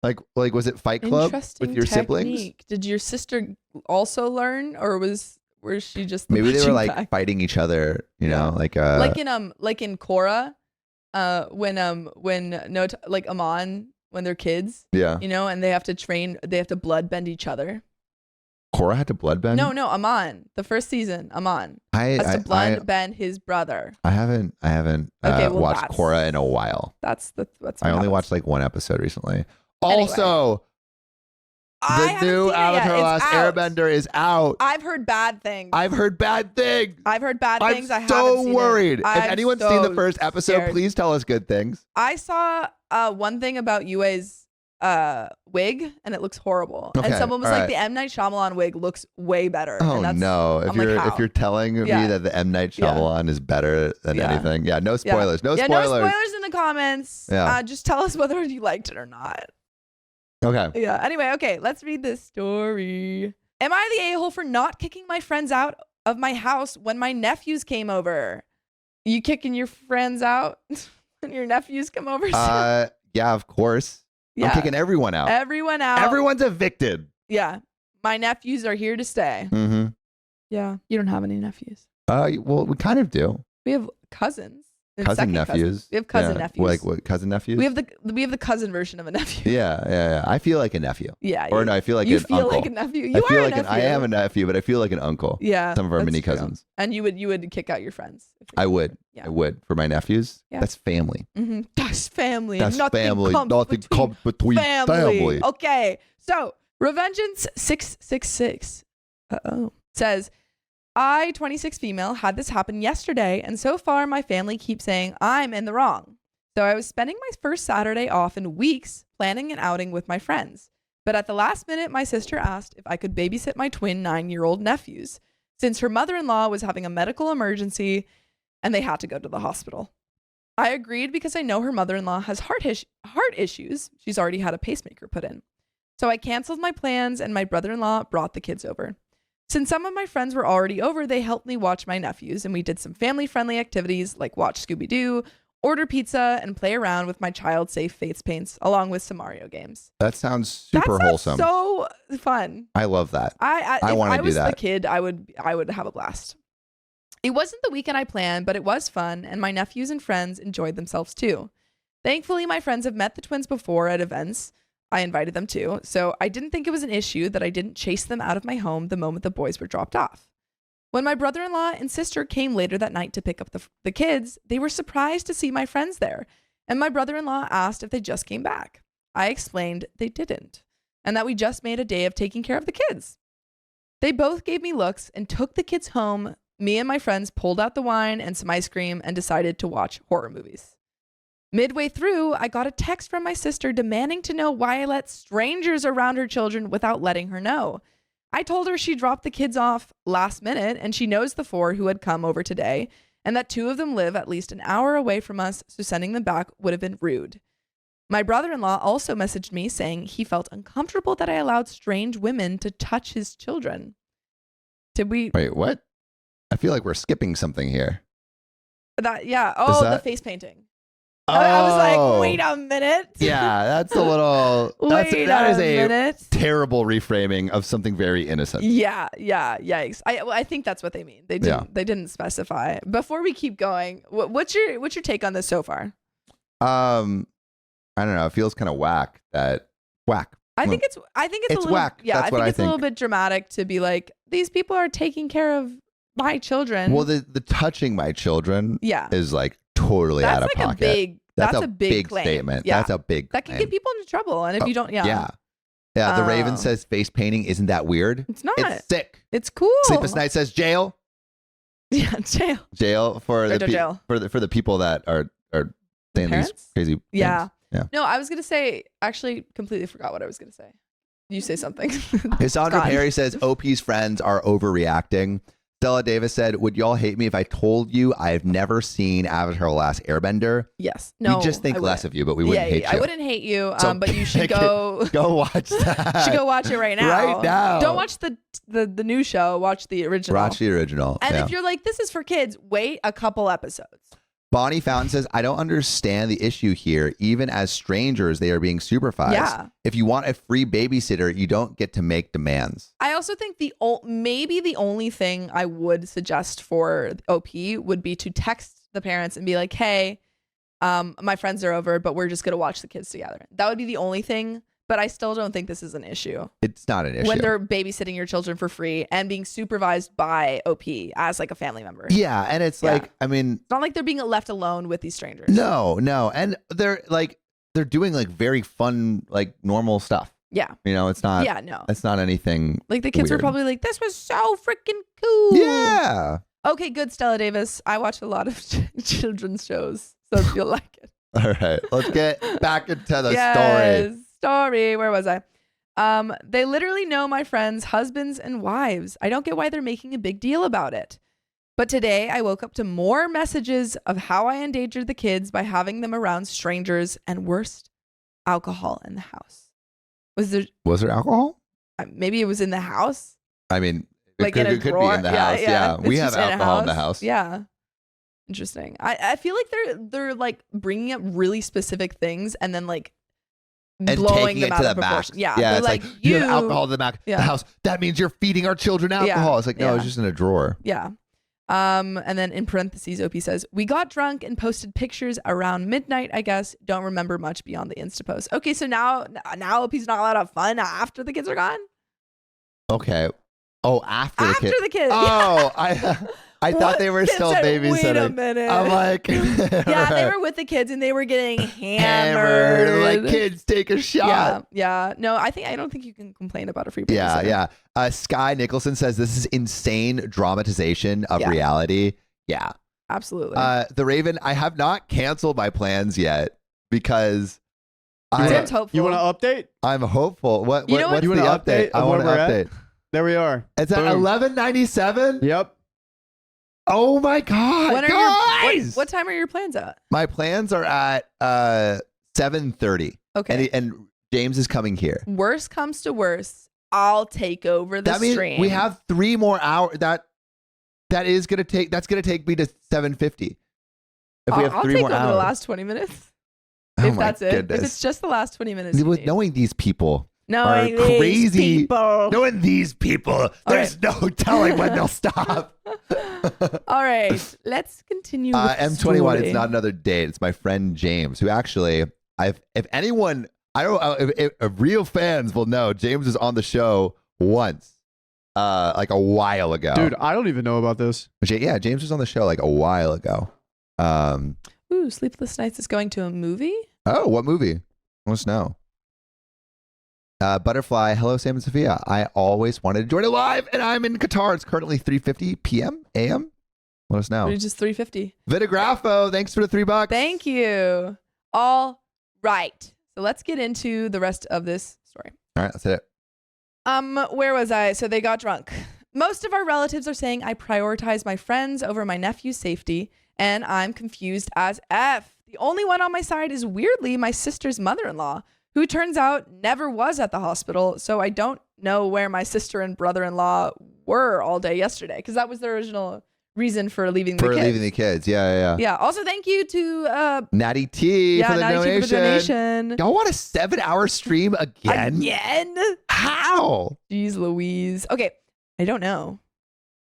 Like was it Fight Club Interesting with your siblings? technique. Did your sister also learn, or was she just the Maybe they were punching like bag? fighting each other, you know, like in Korra, when Amon, when they're kids, yeah. you know, and they have to blood bend each other. Korra had to bloodbend? No, Amon, the first season, Amon has to blood bend his brother. I haven't Okay, well, watched Korra in a while. That's I only watched like one episode recently. Anyway. Also, the new Avatar Last Airbender is out. I've heard bad things. I've heard bad things. I haven't so seen worried. it. If anyone's seen the first episode, scared. please tell us good things. I saw one thing about Yue's wig, and it looks horrible. Okay, and someone was all like, right. the M. Night Shyamalan wig looks way better. Oh and that's, no! I'm like, how? If you're telling me Yeah. that the M. Night Shyamalan is better than Yeah. anything, no spoilers. No Yeah, spoilers. no spoilers in the comments. Yeah. Just tell us whether you liked it or not. Okay. Yeah. Anyway, okay, let's read this story. Am I the a-hole for not kicking my friends out of my house when my nephews came over? You kicking your friends out when your nephews come over? Yeah, of course. Yeah. I'm kicking everyone out. Everyone out. Everyone's evicted. Yeah. My nephews are here to stay. Mm-hmm. Yeah. You don't have any nephews. Well, we kind of do. We have cousins. and Cousin second nephews. cousins. We have cousin nephews. Like what? Cousin nephews. We have the cousin version of a nephew. Yeah. I feel like a nephew. Yeah. Or no, I feel like you an feel uncle. like a nephew. I You feel are like a nephew. I am a nephew, but I feel like an uncle. Yeah. Some of our that's mini true. cousins. And you would kick out your friends. I would. Yeah. I would for my nephews. Yeah. That's family. Mm-hmm. That's family. That's Nothing family. comes Nothing comes between family. Okay. So Revengeance 666 says, I, 26 female, had this happen yesterday, and so far my family keeps saying I'm in the wrong. So I was spending my first Saturday off in weeks planning an outing with my friends. But at the last minute, my sister asked if I could babysit my twin 9-year-old nephews, since her mother-in-law was having a medical emergency and they had to go to the hospital. I agreed because I know her mother-in-law has heart issues. She's already had a pacemaker put in. So I canceled my plans and my brother-in-law brought the kids over. Since some of my friends were already over, they helped me watch my nephews, and we did some family-friendly activities like watch Scooby-Doo, order pizza, and play around with my child-safe face paints, along with some Mario games. That sounds super wholesome. So fun. I love that. I want to do that. If I was the kid, I would have a blast. It wasn't the weekend I planned, but it was fun, and my nephews and friends enjoyed themselves too. Thankfully, my friends have met the twins before at events. I invited them too, so I didn't think it was an issue that I didn't chase them out of my home the moment the boys were dropped off. When my brother-in-law and sister came later that night to pick up the kids, they were surprised to see my friends there, and my brother-in-law asked if they just came back. I explained they didn't, and that we just made a day of taking care of the kids. They both gave me looks and took the kids home. Me and my friends pulled out the wine and some ice cream and decided to watch horror movies. Midway through, I got a text from my sister demanding to know why I let strangers around her children without letting her know. I told her she dropped the kids off last minute and she knows the 4 who had come over today and that 2 of them live at least an hour away from us, so sending them back would have been rude. My brother-in-law also messaged me saying he felt uncomfortable that I allowed strange women to touch his children. Wait, what? I feel like we're skipping something here. The face painting. I was like, wait a minute. Yeah, that's a little. That is a minute. terrible reframing of something very innocent. Yeah, yikes. I think that's what they mean. They didn't specify. Before we keep going, what's your take on this so far? I don't know. It feels kind of whack. I think it's a little whack. Yeah, That's I think it's a little bit dramatic to be like, these people are taking care of my children. Well, the touching my children is like totally that's out of like pocket. That's a big claim. Statement. Yeah. That's a big that can claim. get people into trouble. And if you don't, Yeah. The Raven says face painting isn't that weird. It's not. It's sick. It's cool. Sleepless Night says jail. Yeah, jail. Jail for the people that are saying these crazy Yeah. things. Yeah. No, I was gonna say. Actually, completely forgot what I was gonna say. You say something. Cassandra Perry says OP's friends are overreacting. Stella Davis said, would y'all hate me if I told you I've never seen Avatar: The Last Airbender? Yes. No. We just think less of you, but we wouldn't hate you. I wouldn't hate you, So but you should go watch that. You should go watch it right now. Right now. Don't watch the new show. Watch the original. Watch the original. And if you're like, this is for kids, wait a couple episodes. Bonnie Fountain says, I don't understand the issue here. Even as strangers, they are being supervised. Yeah. If you want a free babysitter, you don't get to make demands. I also think maybe the only thing I would suggest for OP would be to text the parents and be like, hey, my friends are over, but we're just going to watch the kids together. That would be the only thing. But I still don't think this is an issue. It's not an issue. When they're babysitting your children for free and being supervised by OP as like a family member. Yeah. And it's like, I mean. It's not like they're being left alone with these strangers. No. And they're doing like very fun, like normal stuff. Yeah. You know, it's not. Yeah, no. It's not anything. Like the kids weird. were probably like, this was so freaking cool. Yeah. Okay, good, Stella Davis. I watch a lot of children's shows, so you'll like it. All right. Let's get back into the story. Where was I? They literally know my friends' husbands and wives. I don't get why they're making a big deal about it. But today I woke up to more messages of how I endangered the kids by having them around strangers and worst, alcohol in the house. Was there alcohol? Maybe it was in the house. I mean, like it in a could drawer. be in the house. Yeah. We have alcohol in the house. Yeah. Interesting. I feel like they're like bringing up really specific things and then like and blowing taking them it out to of the max. proportion. Yeah, it's like you have alcohol in the house. That means you're feeding our children alcohol. It's like, no, it's just in a drawer. Yeah. And then in parentheses, OP says, we got drunk and posted pictures around midnight, I guess. Don't remember much beyond the Insta post. Okay, so now OP's not allowed to have fun after the kids are gone? Okay. Oh, after the kids. Oh, I thought they were still babysitting. Wait a minute. I'm like, yeah, they were with the kids and they were getting hammered. Like, kids, take a shot. Yeah. No, I don't think you can complain about a free babysitter. Yeah. Sky Nicholson says this is insane dramatization of reality. Yeah. Absolutely. The Raven, I have not canceled my plans yet because Tim's hopeful. You want to update? I'm hopeful. What's the update? I want to update. There we are. It's at 11:97. Yep. Oh my God, guys! What time are your plans at? My plans are at 7:30. Okay. And James is coming here. Worst comes to worst, I'll take over the stream. We have 3 more hours. That's gonna take me to 7:50. If we have 3 more hours. I'll take over the last 20 minutes. If that's it. If it's just the last 20 minutes. Knowing these people. Knowing crazy these people. Knowing these people, there's no telling when they'll stop. All right, let's continue. With M21. story. It's not another date. It's my friend James, who actually, if anyone, I don't know, if real fans will know, James was on the show once, like a while ago. Dude, I don't even know about this. Yeah, James was on the show like a while ago. Ooh, Sleepless Nights is going to a movie. Oh, what movie? Let us know. Butterfly, hello Sam and Sophia. I always wanted to join it live, and I'm in Qatar. It's currently 3:50 p.m. a.m. Let us know. It's just 3:50. Vitagrapho, thanks for the $3. Thank you. All right, so let's get into the rest of this story. All right, that's it. Where was I? So they got drunk. Most of our relatives are saying I prioritize my friends over my nephew's safety, and I'm confused as F. The only one on my side is weirdly my sister's mother-in-law, who turns out never was at the hospital. So I don't know where my sister and brother-in-law were all day yesterday, because that was the original reason for leaving the kids. Yeah. Yeah. Also, thank you to Natty T for the donation. Y'all want a 7-hour stream again? How? Jeez Louise. Okay. I don't know.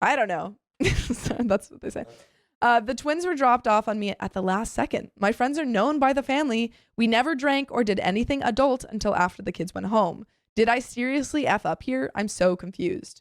That's what they say. The twins were dropped off on me at the last second. My friends are known by the family. We never drank or did anything adult until after the kids went home. Did I seriously F up here? I'm so confused.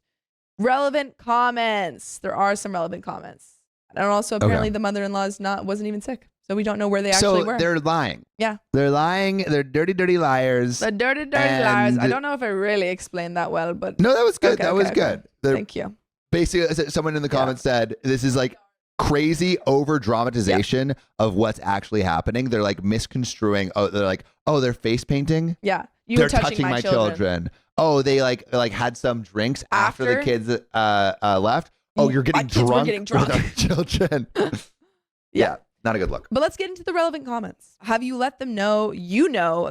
Relevant comments. There are some relevant comments. And also apparently the mother-in-law wasn't even sick. So we don't know where they actually were. So they're lying. Yeah. They're lying. They're dirty, dirty liars. The dirty, dirty liars. I don't know if I really explained that well, but. No, that was good. Okay, that was good. Thank you. Basically, someone in the comments said, this is like crazy over dramatization of what's actually happening. They're like misconstruing. They're face painting. Yeah. They're touching my children. Oh, they like had some drinks after the kids left. Oh, you're getting My kids were drunk, getting drunk. with our children. Yeah, not a good look. But let's get into the relevant comments. Have you let them know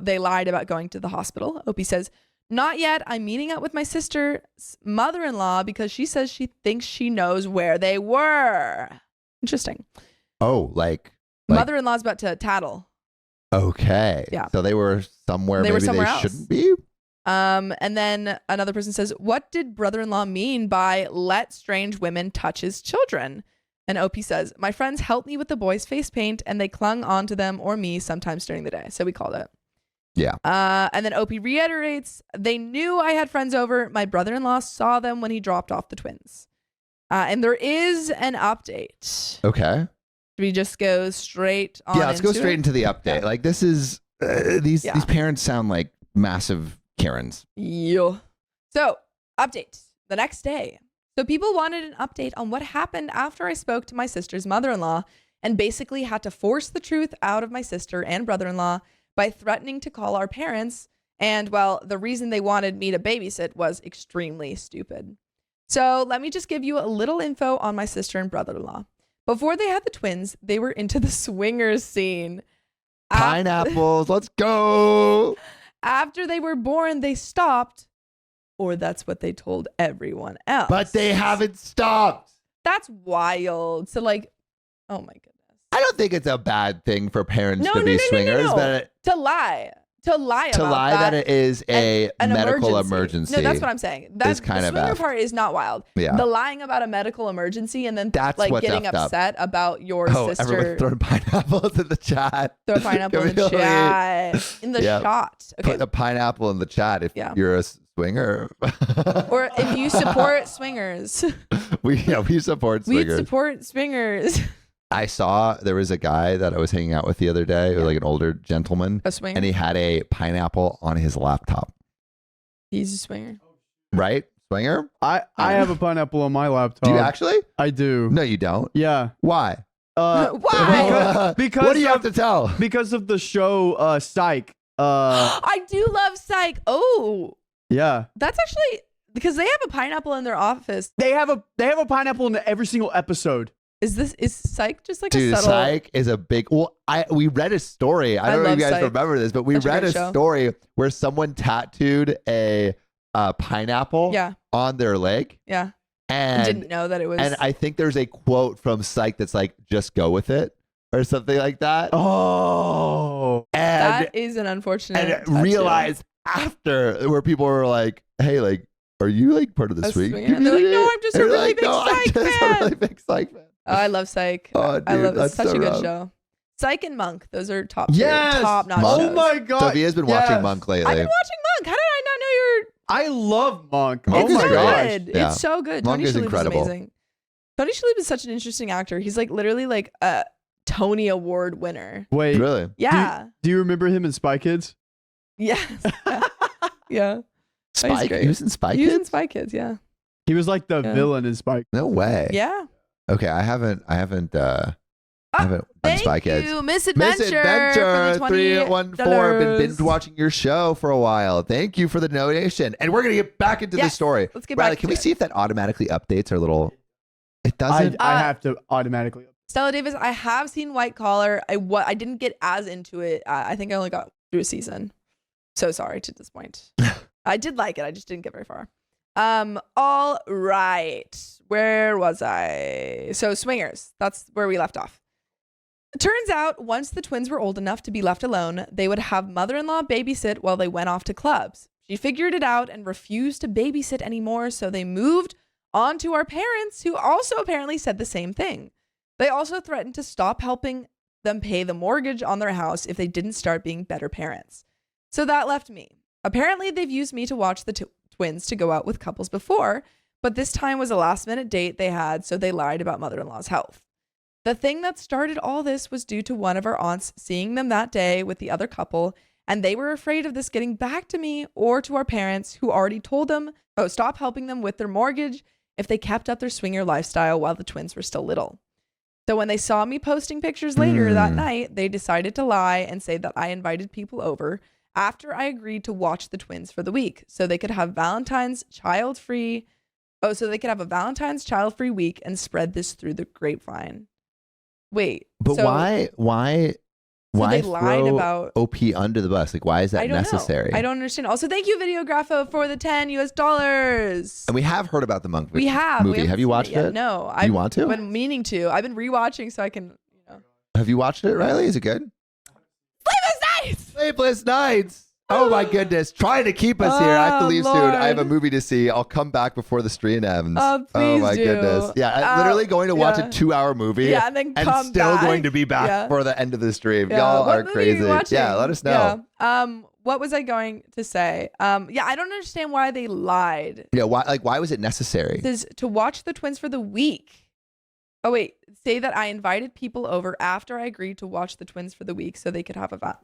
they lied about going to the hospital? Opie says, not yet. I'm meeting up with my sister's mother-in-law because she says she thinks she knows where they were. Interesting. Oh, like Mother-in-law's about to tattle. Okay. Yeah. So they were somewhere They were maybe somewhere they else. shouldn't be. And then another person says, what did brother-in-law mean by let strange women touch his children? And OP says, my friends helped me with the boys' face paint and they clung onto them or me sometimes during the day. So we called it. Yeah. And then OP reiterates, they knew I had friends over. My brother-in-law saw them when he dropped off the twins. And there is an update. Okay. We just go straight on. Yeah, let's go straight into the update. Yeah. Like this is these parents sound like massive Karens. Yeah. So, update the next day. So people wanted an update on what happened after I spoke to my sister's mother-in-law and basically had to force the truth out of my sister and brother-in-law by threatening to call our parents. And well, the reason they wanted me to babysit was extremely stupid. So let me just give you a little info on my sister and brother-in-law. Before they had the twins, they were into the swingers scene. Pineapples, let's go. After they were born, they stopped, or that's what they told everyone else. But they haven't stopped. That's wild. So like, oh my goodness. I don't think it's a bad thing for parents to be No, swingers, no. but To lie about that it is a an medical emergency. No, that's what I'm saying. That's kind the of swinger F. part is not wild. Yeah. The lying about a medical emergency and then That's like what's getting effed up. upset about your Everyone sister. throwing pineapples in the chat. Throw a pineapple in the chat. In the shot. Okay. Put a pineapple in the chat if Yeah. you're a swinger. Or if you support swingers. we support swingers. We support swingers. I saw there was a guy that I was hanging out with the other day, like an older gentleman, A swinger. and he had a pineapple on his laptop. He's a swinger. Right? Swinger? I have a pineapple on my laptop. Do you actually? I do. No, you don't. Yeah. Why? Why? Because what do you have to tell? Because of the show Psych. I do love Psych. Oh, Yeah. that's actually because they have a pineapple in their office. They have a pineapple in every single episode. Is Psych just like Dude, a subtle? Psych is a big. Well, we read a story. I don't know if love you guys Psych. remember this, but we Such a read great a show. story where someone tattooed a pineapple Yeah, on their leg, yeah. and Didn't know that it was. and I think there's a quote from Psych that's like, "Just go with it," or something like that. Oh. And that is an unfortunate. and tattoo. realized after where people were like, "Hey, like, are you like part of the A swing swinger? And they're like, "No, I'm just a And you're really like, big "No, I'm Psych just fan." a really big Psych fan." Oh, I love Psych. Oh, dude, I love it. that's It's such so a good rough. show. Psych and Monk, those are top Yes. notch Monk. shows. Oh my god. Sophia's been watching Yes. Monk lately. I've been watching Monk. How did I not know I love Monk. Monk Oh it's is my so great. gosh. good. Yeah. It's so good. Monk Tony is Shalhoub incredible. is amazing. Tony Shalhoub is such an interesting actor. He's like literally like a Tony Award winner. Wait. Really? Yeah. Do you remember him in Spy Kids? Yes. Yeah. Spike? great. He was in Spike He was in Kids? Spy Kids. Yeah. He was like the Yeah. villain in Spy. No way. Yeah. Okay, I haven't done Spy Thank Kids. you, Misadventure. Misadventure for the $20. 314. Been binge watching your show for a while. Thank you for the donation. And we're gonna get back into the Yes, story. let's get Riley, back can to we it. see if that automatically updates our little? It doesn't. I have to automatically. Stella Davis, I have seen White Collar. I didn't get as into it. I think I only got through a season. So sorry to disappoint. I did like it. I just didn't get very far. All right. Where was I? So swingers. That's where we left off. It turns out once the twins were old enough to be left alone, they would have mother-in-law babysit while they went off to clubs. She figured it out and refused to babysit anymore, so they moved on to our parents, who also apparently said the same thing. They also threatened to stop helping them pay the mortgage on their house if they didn't start being better parents. So that left me. Apparently, they've used me to watch the twins to go out with couples before, but this time was a last-minute date they had, so they lied about mother-in-law's health. The thing that started all this was due to one of our aunts seeing them that day with the other couple, and they were afraid of this getting back to me or to our parents, who already told them, stop helping them with their mortgage if they kept up their swinger lifestyle while the twins were still little. So when they saw me posting pictures later that night, they decided to lie and say that I invited people over after I agreed to watch the twins for the week so they could have Valentine's child-free Oh, so they could have a Valentine's child-free week and spread this through the grapevine. Wait. But so, why they lied throw about OP under the bus? Like, why is that I don't necessary? know. I don't understand. Also, thank you, Videographo, for the $10. And we have heard about the Monk We have. movie. Have you watched it? No. You want to? I've been meaning to. I've been rewatching so I can, Have you watched it, Riley? Is it good? Sleepless Nights! Sleepless Nights. Oh my goodness. Trying to keep us here. I have to leave soon. I have a Lord. movie to see. I'll come back before the stream ends. Oh, please my do. goodness. Yeah, I'm literally going to watch a 2-hour movie. Yeah, and then come still back. going to be back Yeah. for the end of the stream. Yeah. Y'all What are movie are you crazy. watching? Yeah, let us know. Yeah. What was I going to say? Yeah, I don't understand why they lied. Yeah, why was it necessary? It says to watch the twins for the week. Oh wait, say that I invited people over after I agreed to watch the twins for the week so they could have a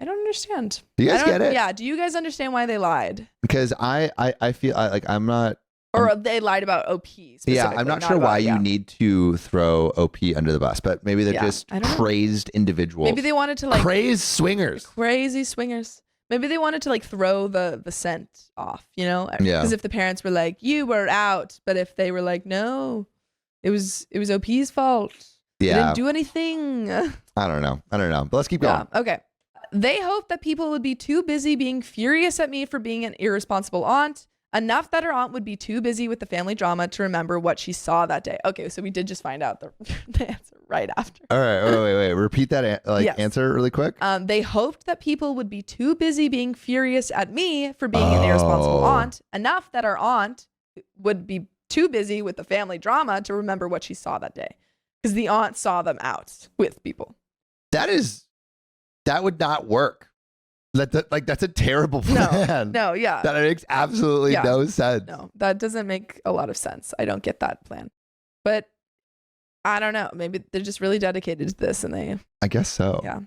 I don't understand. Do you guys get it? Yeah. Do you guys understand why they lied? Because I feel like I'm not. Or they lied about OP specifically. Yeah, I'm not sure why you need to throw OP under the bus, but maybe they're just I don't know. crazed individuals. Maybe they wanted to like crazed swingers. crazy swingers. Maybe they wanted to like throw the scent off, Yeah. Because if the parents were like, you were out, but if they were like, no, it was OP's fault. Yeah. They didn't do anything. I don't know. But let's keep going. Yeah. Okay. They hoped that people would be too busy being furious at me for being an irresponsible aunt, enough that her aunt would be too busy with the family drama to remember what she saw that day. Okay, so we did just find out the answer right after. All right. Wait. Repeat that Yes. answer really quick. They hoped that people would be too busy being furious at me for being an irresponsible aunt, enough that our aunt would be too busy with the family drama to remember what she saw that day. Because the aunt saw them out with people. That would not work. That's a terrible plan. No, yeah. That makes absolutely no sense. No, that doesn't make a lot of sense. I don't get that plan. But I don't know. Maybe they're just really dedicated to this and they... I guess so. Yeah.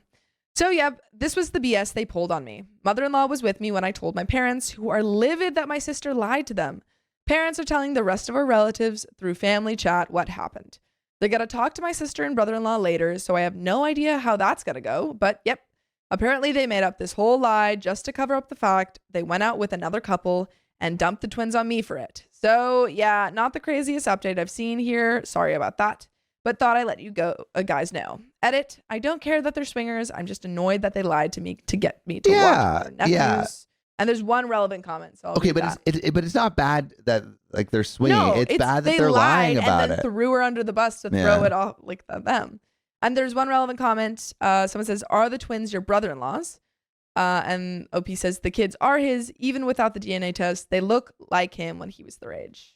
So yeah, this was the BS they pulled on me. Mother-in-law was with me when I told my parents, who are livid that my sister lied to them. Parents are telling the rest of our relatives through family chat what happened. They got to talk to my sister and brother-in-law later, so I have no idea how that's going to go. But yep, apparently they made up this whole lie just to cover up the fact they went out with another couple and dumped the twins on me for it. So yeah, not the craziest update I've seen here. Sorry about that. But thought I'd let you guys know. Edit, I don't care that they're swingers. I'm just annoyed that they lied to me to get me to watch their nephews. Yeah. And there's one relevant comment. So I'll Okay, read but that. it's not bad that like they're swinging. No, it's bad that they they're lying lied about and then it. threw her under the bus to throw it off like them. And there's one relevant comment. Someone says, "Are the twins your brother-in-laws?" And OP says the kids are his, even without the DNA test. They look like him when he was their age.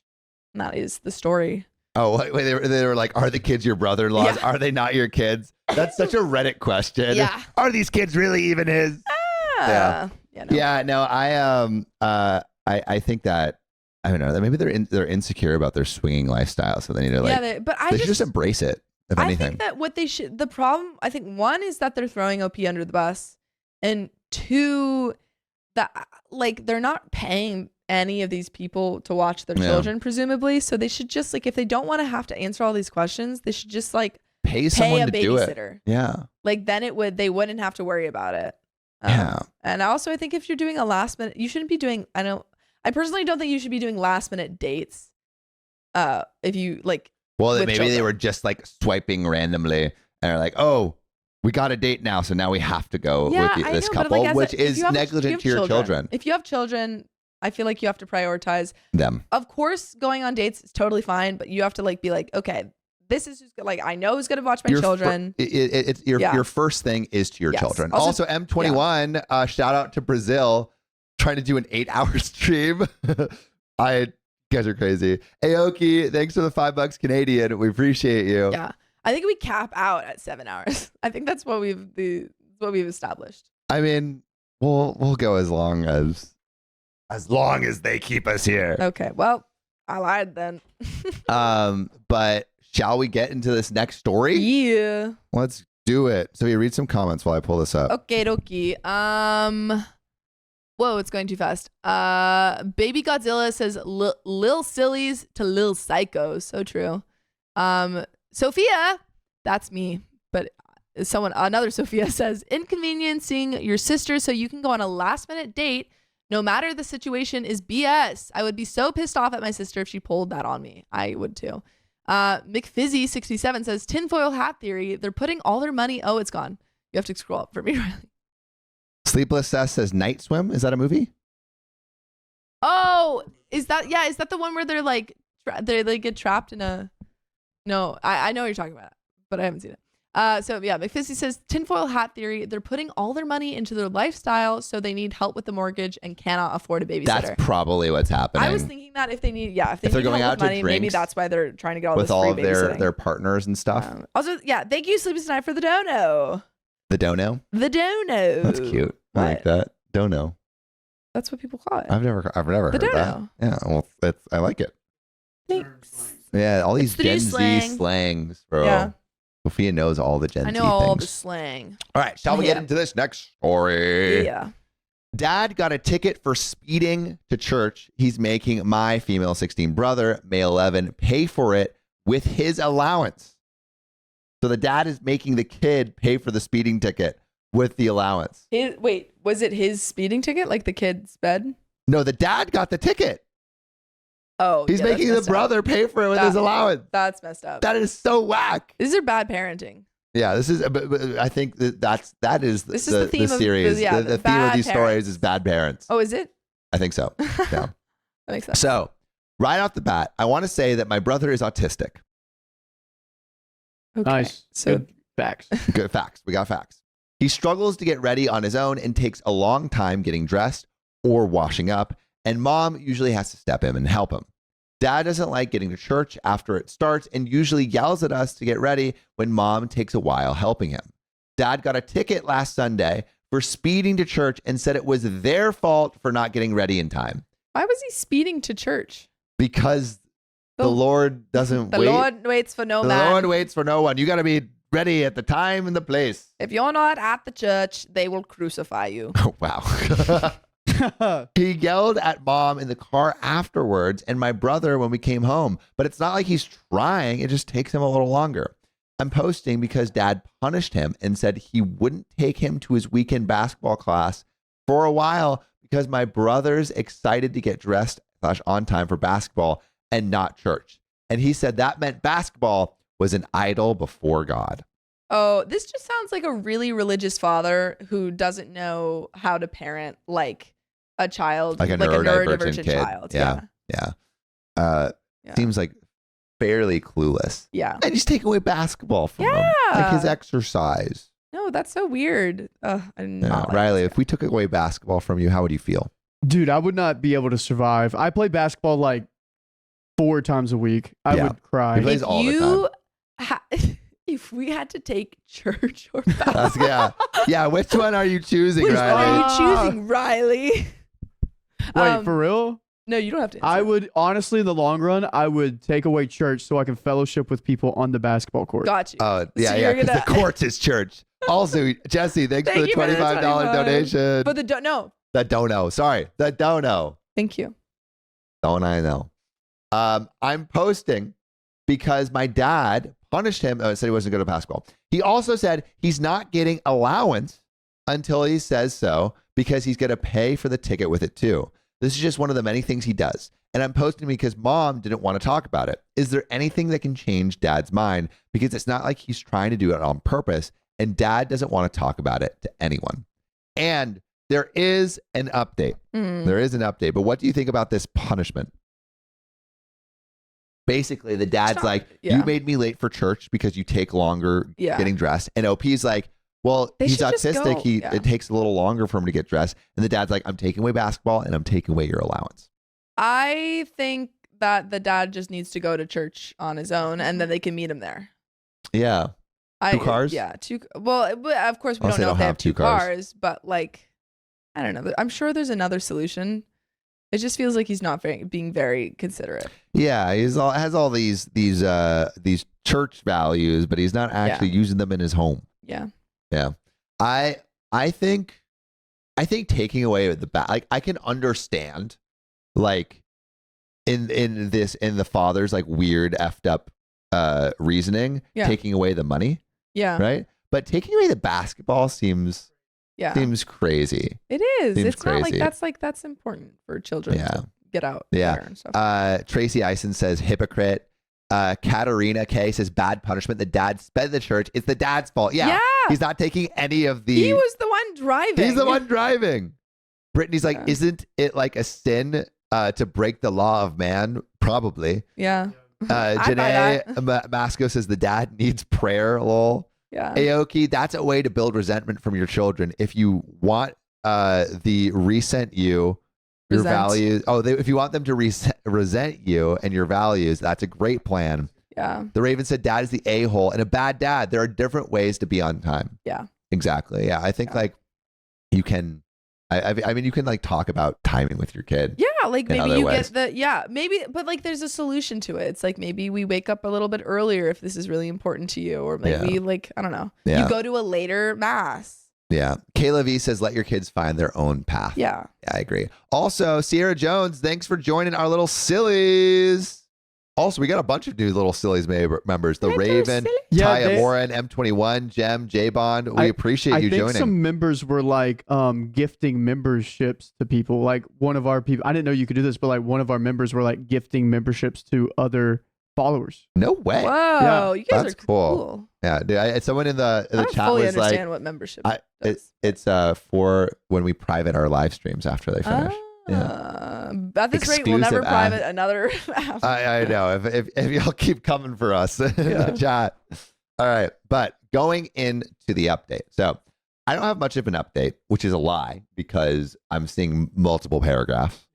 And that is the story. Oh, wait, they were like, are the kids your brother-in-laws? Yeah. Are they not your kids? That's such a Reddit question. Yeah. Are these kids really even his? Yeah. No, I think that, I don't know, that maybe they're insecure about their swinging lifestyle, so they need to they should just embrace it, if anything. I think that what they should, the problem, I think one is that they're throwing OP under the bus, and two, that like they're not paying any of these people to watch their children, presumably, so they should just like, if they don't want to have to answer all these questions, they should just like pay someone a to do it. babysitter. Yeah. Like then they wouldn't have to worry about it. Yeah. And also I think if you're doing a last minute, you shouldn't be doing, I personally don't think you should be doing last minute dates. If you like, well, maybe children. they were just like swiping randomly and they're like, oh, we got a date now, so now we have to go with this couple, like, which is negligent to your children. If you have children, I feel like you have to prioritize them. Of course, going on dates is totally fine, but you have to like be like, okay, this is just like, I know who's going to watch my children. Your first thing is to your children. Also M21, shout out to Brazil, trying to do an 8-hour stream. You guys are crazy. Aoki, thanks for the $5 Canadian. We appreciate you. Yeah. I think we cap out at 7 hours. I think that's what we've established. I mean, we'll go as long as they keep us here. Okay. Well, I lied then. But shall we get into this next story? Yeah. Let's do it. So you read some comments while I pull this up. Okay, dokie. Whoa, it's going too fast. Baby Godzilla says Lil Sillies to Lil Psychos. So true. Sophia, that's me. But another Sophia says, inconveniencing your sister so you can go on a last minute date No matter the situation is BS. I would be so pissed off at my sister if she pulled that on me. I would too. McFizzy67 says, tinfoil hat theory. They're putting all their money. Oh, it's gone. You have to scroll up for me, Riley. Sleepless Seth says Night Swim. Is that a movie? Oh, is that the one where they're like, they get trapped in a, no, I know what you're talking about, but I haven't seen it. So yeah, McFizzy says tinfoil hat theory. They're putting all their money into their lifestyle, so they need help with the mortgage and cannot afford a babysitter. That's probably what's happening. I was thinking that if they need they're going out to money, maybe that's why they're trying to get all with this free all of babysitting. their partners and stuff. Also, yeah, thank you, Sleepless Night, for the dono. The dono. The dono. That's cute. I like that. Dono. That's what people call it. I've never heard dono. that. Yeah, well, I like it. Thanks. Yeah, all these the Gen new Z slang. slangs, bro. Yeah. Sophia knows all the Gen Z I know things. all the slang. All right, shall we get into this next story? Yeah. Dad got a ticket for speeding to church. He's making my female 16 brother, male 11, pay for it with his allowance. So the dad is making the kid pay for the speeding ticket with the allowance. Wait, was it his speeding ticket, like the kid's bed? No, the dad got the ticket. Oh, He's making the brother pay for it with his allowance. That's messed up. That is so whack. These are bad parenting. Yeah, this is. But I think that is This is the theme of the- series. yeah, the the theme of bad these stories is bad parents. Oh, is it? I think so. Yeah. That makes sense. So right off the bat, I want to say that my brother is autistic. Okay. Nice. So Good facts. Good facts. We got facts. He struggles to get ready on his own and takes a long time getting dressed or washing up, and mom usually has to step in and help him. Dad doesn't like getting to church after it starts and usually yells at us to get ready when mom takes a while helping him. Dad got a ticket last Sunday for speeding to church and said it was their fault for not getting ready in time. why was he speeding to church? Because the Lord doesn't The wait. Lord waits for no The man. Lord waits for no one. You got to be ready at the time and the place. If you're not at the church, they will crucify you. Oh, wow. He yelled at mom in the car afterwards and my brother when we came home, but it's not like he's trying. It just takes him a little longer. I'm posting because dad punished him and said he wouldn't take him to his weekend basketball class for a while because my brother's excited to get dressed on time for basketball and not church. And he said that meant basketball was an idol before God. Oh, this just sounds like a really religious father who doesn't know how to parent like a child, Like a neurodivergent kid. child. Yeah. Yeah. Seems like fairly clueless. Yeah. And just take away basketball from him. Like his exercise. No, that's so weird. I did Yeah. not like Riley, this if we took away basketball from you, how would you feel? Dude, I would not be able to survive. I play basketball like 4 times a week. I Yeah. would cry. He plays all the time. If we had to take church or basketball, Yeah. Which one are you choosing, which one Riley? are you choosing, Riley? Wait, for real? No, you don't have to. I would, honestly, in the long run, I would take away church so I can fellowship with people on the basketball court. Got you. Oh, So yeah, you're because the gonna- court's his church. Also, Jesse, thanks for Thank the you for the $25 donation. But no. The dono. Sorry. The dono. Thank you. Don't I know? I'm posting because my dad punished him. Said he wasn't going to basketball. He also said he's not getting allowance until he says so because he's going to pay for the ticket with it too. This is just one of the many things he does. And I'm posting because mom didn't want to talk about it. Is there anything that can change dad's mind? Because it's not like he's trying to do it on purpose and dad doesn't want to talk about it to anyone. And there is an update. There is an update. But what do you think about this punishment? Basically, the dad's like, you made me late for church because you take longer getting dressed. And OP's like, well, he's autistic. It takes a little longer for him to get dressed. And the dad's like, I'm taking away basketball and I'm taking away your allowance. I think that the dad just needs to go to church on his own and then they can meet him there. Yeah. 2 cars? Yeah. Well, of course, we don't know if they have 2 cars, but like, I don't know. I'm sure there's another solution. It just feels like he's not being very considerate. Yeah, has all these church values, but he's not actually using them in his home. Yeah. Yeah. I think taking away the like I can understand like in the father's like weird effed up reasoning, taking away the money. Yeah. Right? But taking away the basketball seems Yeah. Seems crazy. It is. Seems It's not crazy. that's important for children to get out there and stuff. Tracy Eisen says hypocrite. Katarina K says bad punishment. The dad sped the church. It's the dad's fault. Yeah. He's not taking any of the. He was the one driving. He's the one driving. Brittany's like, isn't it like a sin to break the law of man? Probably. Yeah. Janae Masco says the dad needs prayer. Lol. Yeah. Aoki, that's a way to build resentment from your children. If you want the resent you, your values. If you want them to resent you and your values, that's a great plan. Yeah. The Raven said dad is the a-hole and a bad dad. There are different ways to be on time. Yeah. Exactly. Yeah. I think like you can, I mean, you can like talk about timing with your kid. Yeah. Like maybe you ways. maybe, but like there's a solution to it. It's like maybe we wake up a little bit earlier if this is really important to you, or maybe like, I don't know, you go to a later mass. Yeah. Kayla V says, let your kids find their own path. Yeah. I agree. Also, Sierra Jones, thanks for joining our little sillies. Also, we got a bunch of new little sillies members. The Raven, Taya Morin, M21, Jem, J-Bond. We appreciate you joining. I think some members were like gifting memberships to people. Like one of our people, I didn't know you could do this, but like one of our members were like gifting memberships to other followers. No way. Whoa, you guys That's are cool. Yeah, dude, someone in the chat fully was understand like, what membership it's for when we prite our live streams after they finish. At this rate, we'll never private another app. I know. If y'all keep coming for us in the chat. All right, but going into the update. So I don't have much of an update, which is a lie because I'm seeing multiple paragraphs.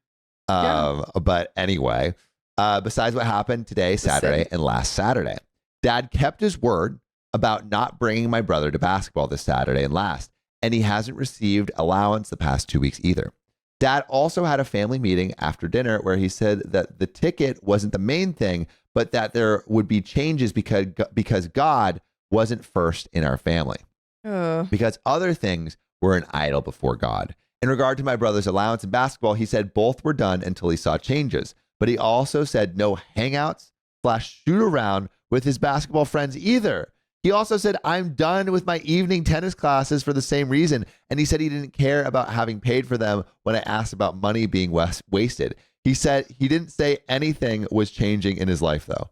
But anyway, besides what happened today, Saturday, and last Saturday, Dad kept his word about not bringing my brother to basketball this Saturday and last, and he hasn't received allowance the past 2 weeks either. Dad also had a family meeting after dinner where he said that the ticket wasn't the main thing, but that there would be changes because God wasn't first in our family. Because other things were an idol before God. In regard to my brother's allowance in basketball, he said both were done until he saw changes. But he also said no hangouts / shoot around with his basketball friends either. He also said, I'm done with my evening tennis classes for the same reason. And he said he didn't care about having paid for them when I asked about money being wasted. He said he didn't say anything was changing in his life, though.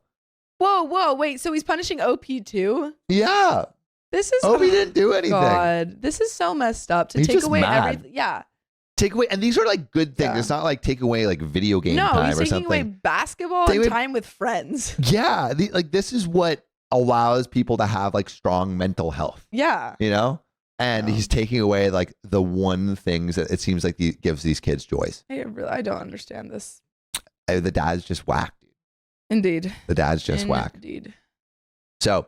Whoa, wait. So he's punishing OP too? Yeah. This is... OP didn't do anything. God, this is so messed up to take away everything. Yeah. Take away, and these are like good things. Yeah. It's not like take away like video game time or something. No, he's taking away basketball and time with friends. Yeah. Like this is what allows people to have like strong mental health. Yeah. You know? And he's taking away like the one things that it seems like gives these kids joys. I don't understand this. The dad's just whack, dude. Indeed. The dad's just whack. Indeed. So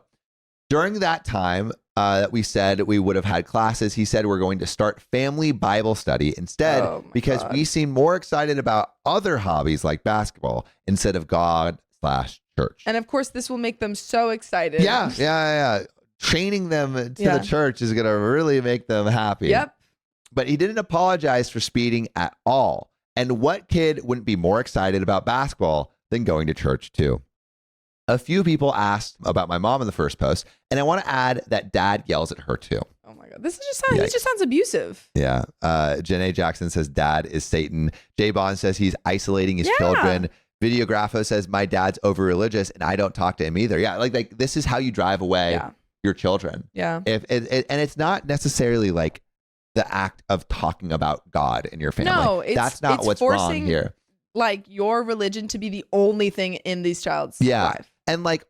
during that time that we said we would have had classes, he said we're going to start family Bible study instead because we seem more excited about other hobbies like basketball instead of God/church. And of course, this will make them so excited. Yeah. Training them to the church is going to really make them happy. Yep. But he didn't apologize for speeding at all. And what kid wouldn't be more excited about basketball than going to church too? A few people asked about my mom in the first post, and I want to add that Dad yells at her too. Oh my God, he just sounds abusive. Yeah. Janae Jackson says Dad is Satan. Jay Bond says he's isolating his children. Videographo says my dad's over religious and I don't talk to him either. Yeah, like this is how you drive away your children. Yeah. And it's not necessarily like the act of talking about God in your family. No, that's not what's wrong here. Like your religion to be the only thing in these child's life. And like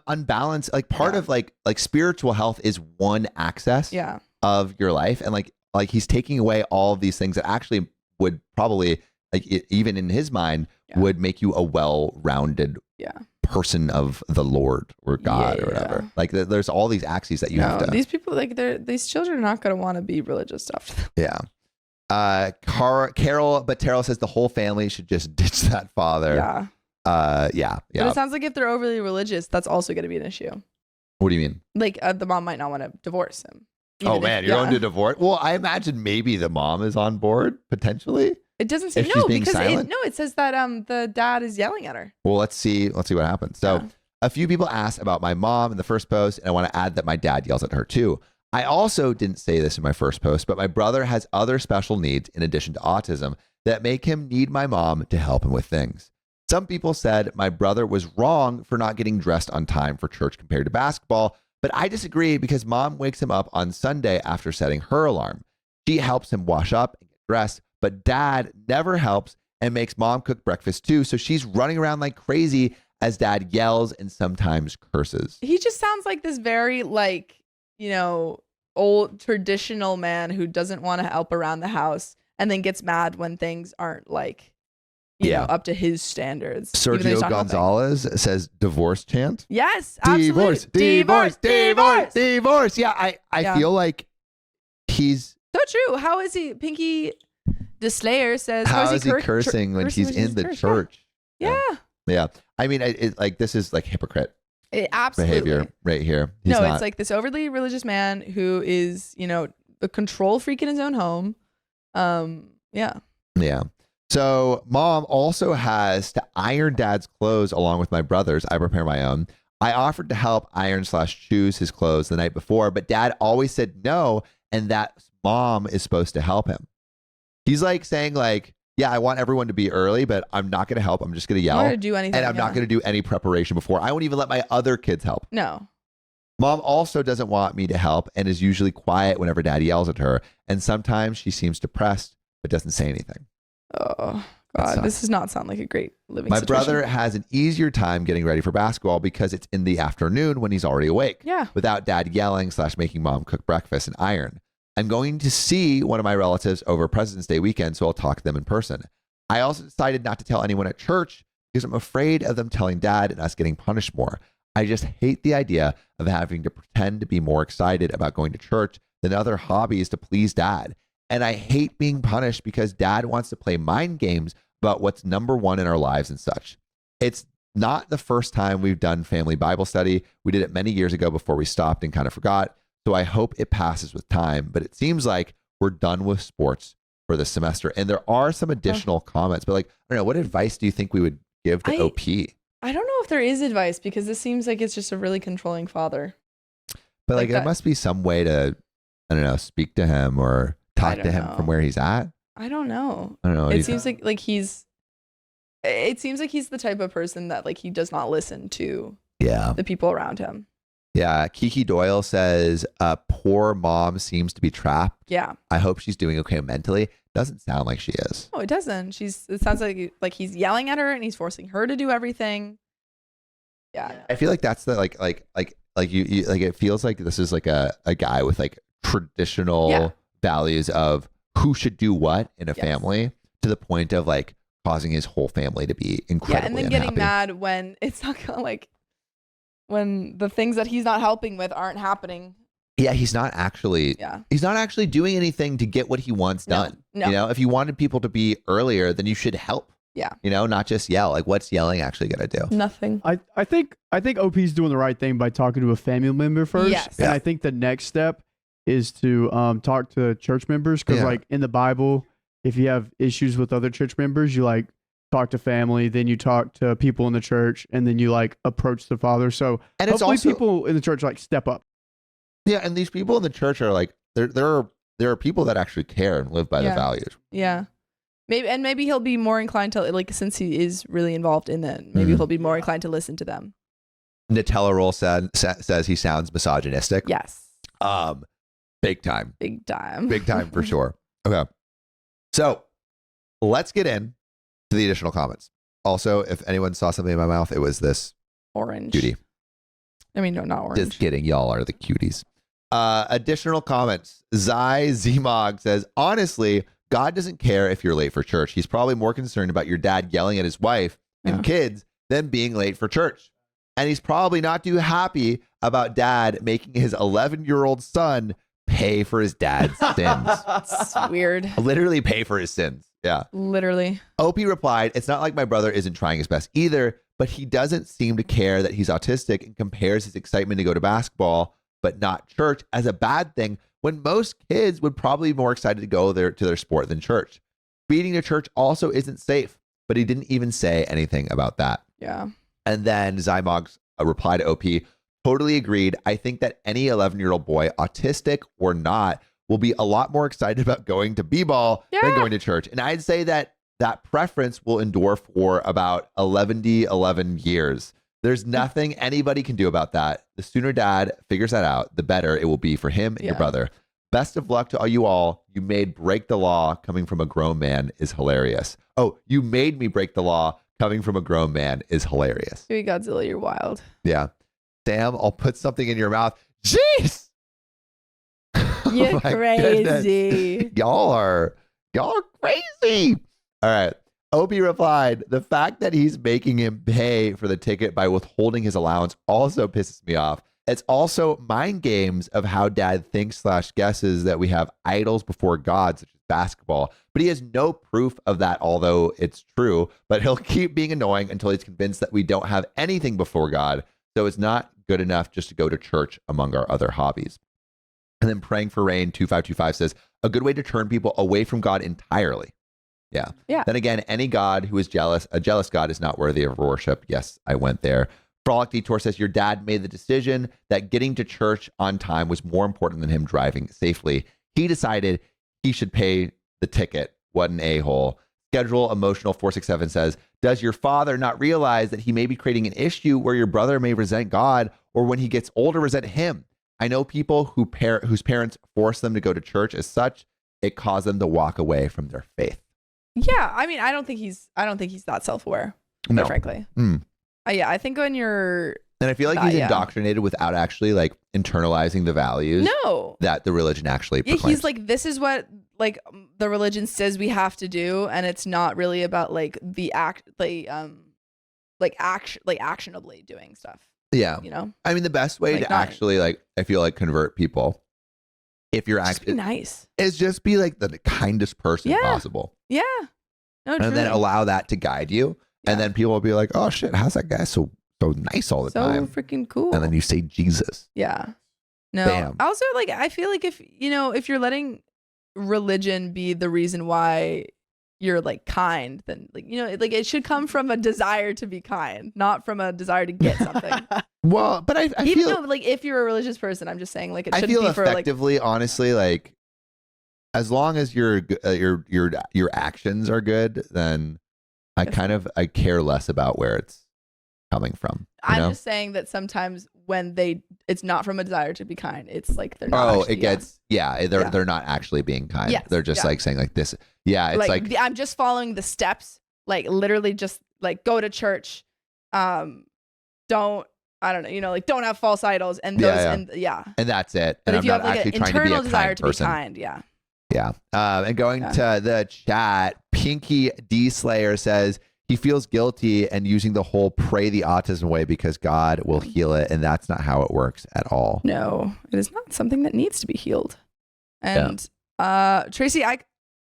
unbalanced, like part of like spiritual health is one access of your life. And like he's taking away all of these things that actually would probably like even in his mind would make you a well-rounded person of the Lord or God or whatever. Like there's all these axes that you have to. These people, like these children are not going to want to be religious after them. Yeah. Carol Botero says the whole family should just ditch that father. Yeah. But it sounds like if they're overly religious, that's also going to be an issue. What do you mean? Like the mom might not want to divorce him. You're going to divorce? Well, I imagine maybe the mom is on board potentially. It doesn't say because it says that the dad is yelling at her. Well, let's see what happens. So a few people asked about my mom in the first post, and I want to add that my dad yells at her too. I also didn't say this in my first post, but my brother has other special needs in addition to autism that make him need my mom to help him with things. Some people said my brother was wrong for not getting dressed on time for church compared to basketball, but I disagree because mom wakes him up on Sunday after setting her alarm. She helps him wash up and get dressed, but dad never helps and makes mom cook breakfast too, so she's running around like crazy as dad yells and sometimes curses. He just sounds like this very old traditional man who doesn't want to help around the house and then gets mad when things aren't you know, up to his standards. Sergio Gonzalez says divorce chant. Yes, absolutely. Divorce. Yeah, I feel like he's so true. How is he? Pinky the Slayer says, how is he cursing when he's in the church? Yeah. I mean, this is like hypocrite behavior right here. It's like this overly religious man who is, a control freak in his own home. Yeah. So mom also has to iron dad's clothes along with my brother's. I prepare my own. I offered to help iron/choose his clothes the night before, but dad always said no, and that mom is supposed to help him. He's like saying yeah, I want everyone to be early, but I'm not going to help. I'm just going to yell. I'm not going to do anything. And I'm not going to do any preparation before. I won't even let my other kids help. No. Mom also doesn't want me to help and is usually quiet whenever dad yells at her. And sometimes she seems depressed, but doesn't say anything. Oh, God. This does not sound like a great living situation. My situation. brother has an easier time getting ready for basketball because it's in the afternoon when he's already awake. Yeah. Without dad yelling / making mom cook breakfast and iron. I'm going to see one of my relatives over President's Day weekend, so I'll talk to them in person. I also decided not to tell anyone at church because I'm afraid of them telling dad and us getting punished more. I just hate the idea of having to pretend to be more excited about going to church than other hobbies to please dad. And I hate being punished because dad wants to play mind games about what's number one in our lives and such. It's not the first time we've done family Bible study. We did it many years ago before we stopped and kind of forgot. So I hope it passes with time, but it seems like we're done with sports for this semester. And there are some additional comments, but I don't know, what advice do you think we would give to OP? I don't know if there is advice because this seems like it's just a really controlling father. But there must be some way to, I don't know, speak to him or talk to him from where he's at. I don't know. It seems like he's the type of person that he does not listen to the people around him. Yeah. Kiki Doyle says, poor mom seems to be trapped. Yeah. I hope she's doing okay mentally. Doesn't sound like she is. No, it doesn't. It sounds like he's yelling at her and he's forcing her to do everything. Yeah. I feel like that's the you it feels like this is a guy with traditional values of who should do what in a family, to the point of causing his whole family to be incredibly and then unhappy. Getting mad when it's not when the things that he's not helping with aren't happening. Yeah, he's not actually doing anything to get what he wants done. No. If you wanted people to be earlier, then you should help. Yeah. Not just yell. What's yelling actually going to do? Nothing. I think OP's doing the right thing by talking to a family member first. Yes. And I think the next step is to talk to church members, because in the Bible, if you have issues with other church members, you talk to family, then you talk to people in the church, and then you approach the father. So and hopefully people in the church step up. Yeah, and these people in the church are there are people that actually care and live by the values. Yeah. Maybe he'll be more inclined to since he is really involved in that, maybe he'll be more inclined to listen to them. Nutella Roll says he sounds misogynistic. Yes. Big time. Big time. Big time for sure. Okay. So let's get in to the additional comments. Also, if anyone saw something in my mouth, it was this orange cutie. I mean, no, not orange. Just kidding. Y'all are the cuties. Additional comments. Zmog says, honestly, God doesn't care if you're late for church. He's probably more concerned about your dad yelling at his wife and kids than being late for church. And he's probably not too happy about dad making his 11-year-old son pay for his dad's sins. It's weird. Literally pay for his sins. Yeah. Literally. OP replied, it's not like my brother isn't trying his best either, but he doesn't seem to care that he's autistic and compares his excitement to go to basketball, but not church, as a bad thing, when most kids would probably be more excited to go there to their sport than church. Speeding to church also isn't safe, but he didn't even say anything about that. Yeah. And then Zymog's reply to OP, Totally agreed. I think that any 11-year-old boy, autistic or not, will be a lot more excited about going to b-ball than going to church. And I'd say that that preference will endure for about 11 years. There's nothing anybody can do about that. The sooner dad figures that out, the better it will be for him and your brother. Best of luck to all you all. You made break the law coming from a grown man is hilarious. Oh, you made me break the law coming from a grown man is hilarious. Hey, Godzilla, you're wild. Yeah. Sam, I'll put something in your mouth. Jeez. You're crazy. Goodness. Y'all are crazy. All right. Opie replied, the fact that he's making him pay for the ticket by withholding his allowance also pisses me off. It's also mind games of how dad thinks / guesses that we have idols before God, such as basketball. But he has no proof of that, although it's true. But he'll keep being annoying until he's convinced that we don't have anything before God. So it's not good enough just to go to church among our other hobbies. And then Praying for Rain 2525 says, a good way to turn people away from God entirely. Yeah. Then again, any God who is jealous, a jealous God is not worthy of worship. Yes, I went there. Frolic Detour says, your dad made the decision that getting to church on time was more important than him driving safely. He decided he should pay the ticket. What an a-hole. Schedule Emotional 467 says, does your father not realize that he may be creating an issue where your brother may resent God, or when he gets older, resent him? I know people whose parents force them to go to church. As such, it caused them to walk away from their faith. Yeah, I mean, I don't think he's that self-aware. No, frankly. Yeah, I think when you're, and I feel like he's indoctrinated without actually like internalizing the values. That the religion actually proclaims. He's like, this is what like the religion says we have to do, and it's not really about like the actionably doing stuff. Yeah, you know. I mean, the best way to actually like, I feel like, convert people, if you're actually nice, is just be like the kindest person possible. Yeah. No, and then allow that to guide you. And then people will be like, oh shit, how's that guy so nice all the time? So freaking cool. And then you say Jesus. Yeah. No. Bam. Also, like, I feel like if you're letting religion be the reason why you're like kind, then like, like it should come from a desire to be kind, not from a desire to get something. Well, but I even feel though like if you're a religious person, I'm just saying like it shouldn't be for effectively, like, honestly, like as long as your actions are good, then I care less about where it's coming from. I'm just saying that sometimes when it's not from a desire to be kind, it's like they're not. They're not actually being kind. Yes, they're just like saying like this. Yeah, it's like I'm just following the steps. Like literally, just like go to church. Don't have false idols and those and that's it. But and if you have like an internal desire to be kind, Yeah. And going to the chat, Pinky D Slayer says he feels guilty and using the whole pray the autism way because God will heal it. And that's not how it works at all. No, it is not something that needs to be healed. And Tracy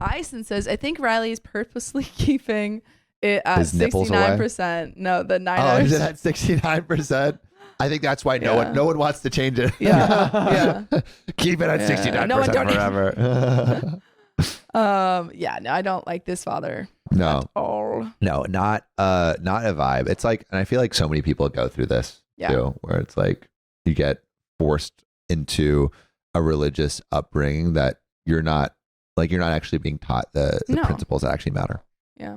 Ison says, I think Riley is purposely keeping it at 69%. No, the Niners. Oh, is it at 69%? I think that's why no one wants to change it. Yeah. Keep it at 69% forever. No, I don't like this father. No. At all. No, not a vibe. It's like, and I feel like so many people go through this too, where it's like you get forced into a religious upbringing that you're not actually being taught the principles that actually matter. Yeah.